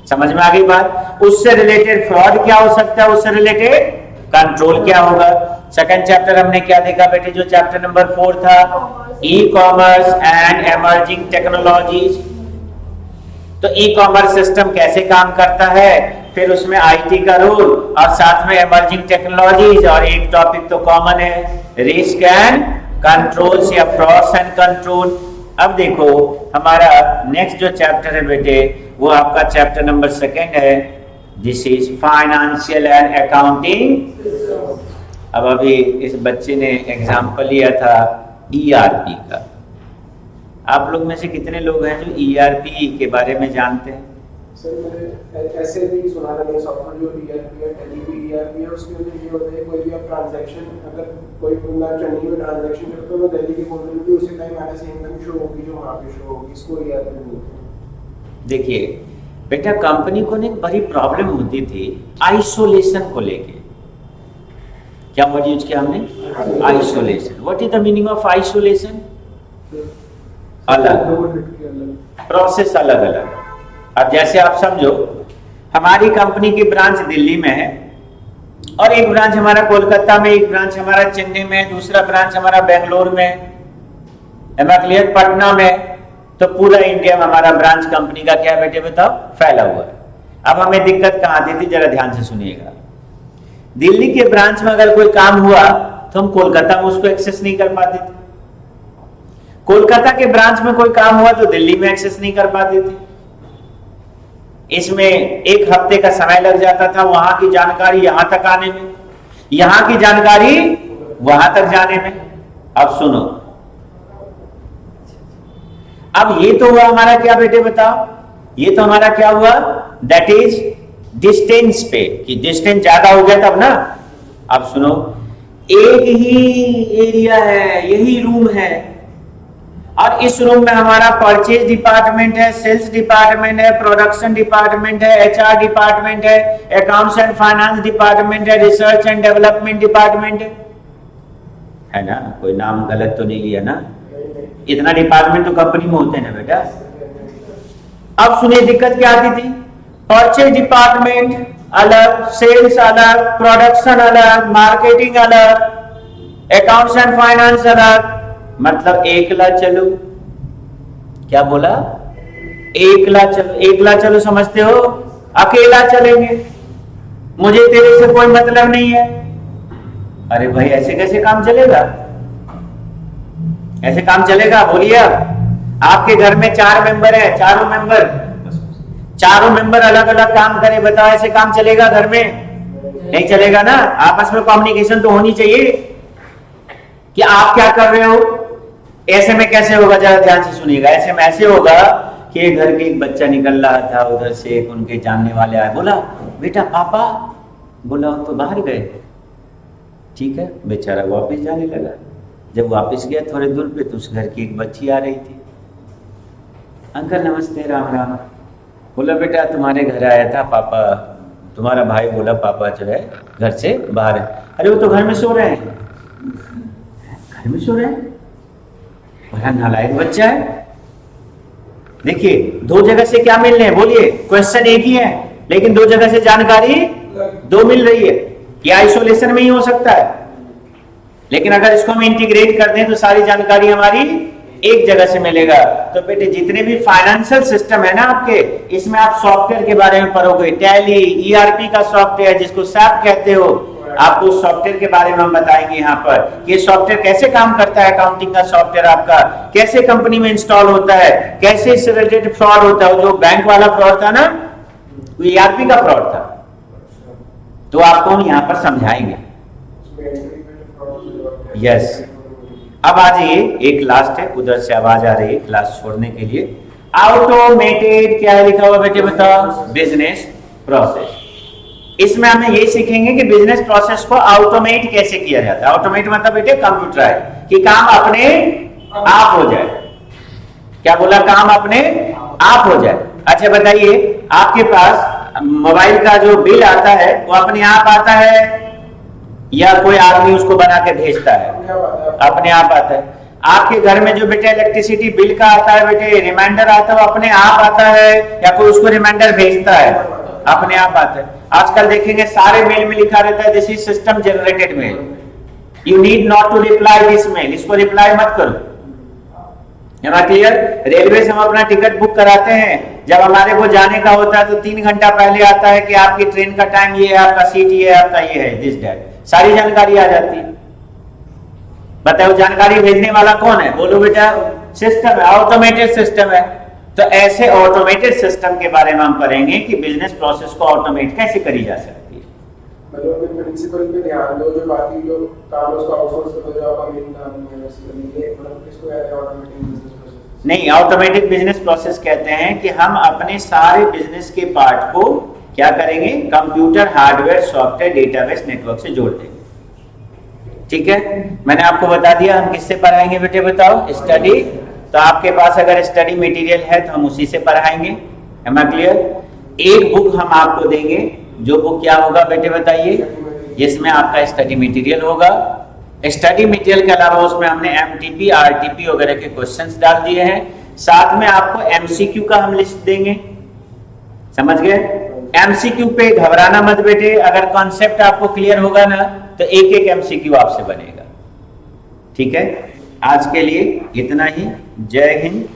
समझ में आ गई बात। उससे रिलेटेड फ्रॉड क्या हो सकता है, उससे रिलेटेड कंट्रोल क्या होगा। सेकंड चैप्टर हमने क्या देखा बेटे, जो चैप्टर नंबर 4 था, e commerce and emerging technologies. तो ई कॉमर्स सिस्टम कैसे काम करता है, फिर उसमें आईटी का रोल और साथ में एमर्जिंग टेक्नोलॉजीज, और एक टॉपिक तो कॉमन है, रिस्क एंड कंट्रोल्स या फ्रॉड्स एंड कंट्रोल। अब देखो हमारा नेक्स्ट जो चैप्टर है बेटे वो आपका चैप्टर नंबर 2 है, this is financial and accounting. अब अभी इस बच्चे ने एग्जाम्पल लिया था ईआरपी का। आप लोग में से कितने लोग हैं जो ईआरपी के बारे में जानते हैं? सर मैंने ऐसे भी सुना था, सॉफ्टवेयर जो ईआरपी है, टैली भी ईआरपी है, उसके अंदर ये होता है कोई भी आप ट्रांजैक्शन, अगर कोई बंदा चंडीगढ़ में ट्रांजैक्शन करता है तो दिल्ली के पोर्टल पे उसी टाइम ऐसे इनकम शो होगी जो वहाँ पे शो होगी, इसको ईआरपी बोलते हैं। देखिए बेटा कंपनी को एक बड़ी प्रॉब्लम होती थी आइसोलेशन को लेके। क्या वर्ड यूज किया हमने? Isolation. What is the meaning of isolation? अलग प्रोसेस, अलग अलग। अब जैसे आप समझो हमारी कंपनी की ब्रांच दिल्ली में है और एक ब्रांच हमारा कोलकाता में, एक ब्रांच हमारा चेन्नई में, दूसरा ब्रांच हमारा बेंगलोर में, क्लियर, पटना में। तो पूरा इंडिया में हमारा ब्रांच कंपनी का क्या बेटे बताओ फैला हुआ है। अब हमें दिक्कत कहाँ आती थी, जरा ध्यान से सुनिएगा। दिल्ली के ब्रांच में अगर कोई काम हुआ तो हम कोलकाता में उसको एक्सेस नहीं कर पाते थे, कोलकाता के ब्रांच में कोई काम हुआ तो दिल्ली में एक्सेस नहीं कर पाते थे। इसमें 1 हफ्ते का समय लग जाता था वहां की जानकारी यहां तक आने में, यहां की जानकारी वहां तक जाने में। अब सुनो, अब ये तो हुआ हमारा क्या बेटे बताओ, ये तो हमारा क्या हुआ, दैट इज डिस्टेंस पे, कि डिस्टेंस ज्यादा हो गया तब ना। अब सुनो, एक ही एरिया है, यही रूम है, और इस रूम में हमारा परचेज डिपार्टमेंट है, सेल्स डिपार्टमेंट है, प्रोडक्शन डिपार्टमेंट है, एचआर डिपार्टमेंट है, अकाउंट्स एंड फाइनेंस डिपार्टमेंट है, रिसर्च एंड डेवलपमेंट डिपार्टमेंट है ना। कोई नाम गलत तो नहीं लिया ना? इतना डिपार्टमेंट तो कंपनी में होते हैं ना बेटा। अब सुनिए दिक्कत क्या आती थी, परचेज डिपार्टमेंट अलग, सेल्स अलग, प्रोडक्शन अलग, मार्केटिंग अलग, अकाउंट्स एंड फाइनेंस अलग। मतलब एकला चलो, क्या बोला, एकला चलो। एकला चलो समझते हो, अकेला चलेंगे, मुझे तेरे से कोई मतलब नहीं है। अरे भाई ऐसे कैसे काम चलेगा, ऐसे काम चलेगा? बोलिए। आपके घर में 4 मेंबर है, चारों मेंबर अलग अलग काम करे, बताओ ऐसे काम चलेगा घर में? नहीं चलेगा ना। आपस में कम्युनिकेशन तो होनी चाहिए कि आप क्या कर रहे हो। ऐसे में कैसे होगा, जरा ध्यान से सुनिएगा। ऐसे में ऐसे होगा कि घर के एक बच्चा निकल रहा था, उधर से एक उनके जानने वाले आए, बोला बेटा पापा, बोला तो बाहर गए। ठीक है, बेचारा वापस जाने लगा। जब वापस गया थोड़े दूर पे तो उस घर की एक बच्ची आ रही थी। अंकल नमस्ते, राम राम। बोला बेटा तुम्हारे घर आया था पापा, तुम्हारा भाई बोला पापा जो है घर से बाहर है। अरे वो तो घर में सो रहे हैं। घर में सो रहे हैं? बड़ा नालायक बच्चा है। देखिए 2 जगह से क्या मिल रहे हैं, बोलिए। क्वेश्चन एक ही है लेकिन 2 जगह से जानकारी 2 मिल रही है। ये आइसोलेशन में ही हो सकता है, लेकिन अगर इसको हम इंटीग्रेट कर दें तो सारी जानकारी हमारी एक जगह से मिलेगा। तो बेटे जितने भी फाइनेंशियल सिस्टम है ना आपके, इसमें आप सॉफ्टवेयर के बारे में पढ़ोगे। टैली, ईआरपी का सॉफ्टवेयर जिसको सैप कहते हो, आपको सॉफ्टवेयर के बारे में हम बताएंगे यहाँ पर कि सॉफ्टवेयर कैसे काम करता है। अकाउंटिंग का सॉफ्टवेयर आपका कैसे कंपनी में इंस्टॉल होता है, कैसे इससे रिलेटेड फ्रॉड होता है। जो बैंक वाला फ्रॉड था ना, वो ईआरपी का फ्रॉड था, तो आपको हम यहाँ पर समझाएंगे। यस। अब आ जाइए, एक लास्ट है, उधर से आवाज आ रही है क्लास छोड़ने के लिए। ऑटोमेटेड क्या है लिखा हुआ बेटे बताओ, बिजनेस प्रोसेस। इसमें हमें ये सीखेंगे कि बिजनेस प्रोसेस को ऑटोमेट कैसे किया जाता है। ऑटोमेट मतलब बेटे कंप्यूटराइज, कि काम अपने आप हो जाए। क्या बोला, काम अपने आप हो जाए। अच्छा बताइए, आपके पास मोबाइल का जो बिल आता है वो अपने आप आता है या कोई आदमी उसको बना के भेजता है? अपने आप आता है। आपके घर में जो बेटे इलेक्ट्रिसिटी बिल का आता है बेटे, रिमाइंडर आता है, वो अपने आप आता है या कोई उसको रिमाइंडर भेजता है? अपने आप आता है। आजकल देखेंगे सारे मेल में लिखा रहता है this is system generated mail, you need not to reply this mail, इसको रिप्लाई मत करो। क्लियर? रेलवे से हम अपना टिकट बुक कराते हैं, जब हमारे को जाने का होता है तो 3 घंटा पहले आता है कि आपकी ट्रेन का टाइम ये है, आपका सीट ये है, आपका ये है, दिस दैट, सारी जानकारी आ जाती है। बताओ जानकारी भेजने वाला कौन है? बोलो बेटा, सिस्टम है, ऑटोमेटेड सिस्टम है। तो ऐसे ऑटोमेटेड सिस्टम के बारे में हम पढ़ेंगे कि बिजनेस प्रोसेस को ऑटोमेट कैसे करी जा सकती है। मतलब प्रिंसिपल पे ध्यान दो, जो बाकी जो काम है उसको आउटसोर्स कर दो, जो आपका मेन काम नहीं है बेसिकली, ये मतलब किसको कहते हैं ऑटोमेटिक बिजनेस प्रोसेस? नहीं, ऑटोमेटिक बिजनेस प्रोसेस कहते हैं कि हम अपने सारे बिजनेस के पार्ट को क्या करेंगे, computer, hardware, software, database, network से जोड़ देंगे। ठीक है, मैंने आपको बता दिया हम किससे पढ़ाएंगे बेटे, बताओ, स्टडी। तो आपके पास अगर स्टडी मटेरियल है तो हम उसी से पढ़ाएंगे। Am I clear? एक बुक हम आपको देंगे, जो बुक क्या होगा बेटे बताइए, जिसमें आपका स्टडी मटेरियल होगा। स्टडी मटेरियल के अलावा उसमें हमने एमटीपी, आरटीपी वगैरह के क्वेश्चंस डाल दिए हैं। साथ में आपको एमसीक्यू का हम लिस्ट देंगे, समझ गए? एमसीक्यू पे घबराना मत बेटे, अगर कॉन्सेप्ट आपको क्लियर होगा ना तो एक एक एमसीक्यू आपसे बनेगा। ठीक है, आज के लिए इतना ही। जय हिंद,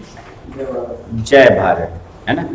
जय भारत, है ना।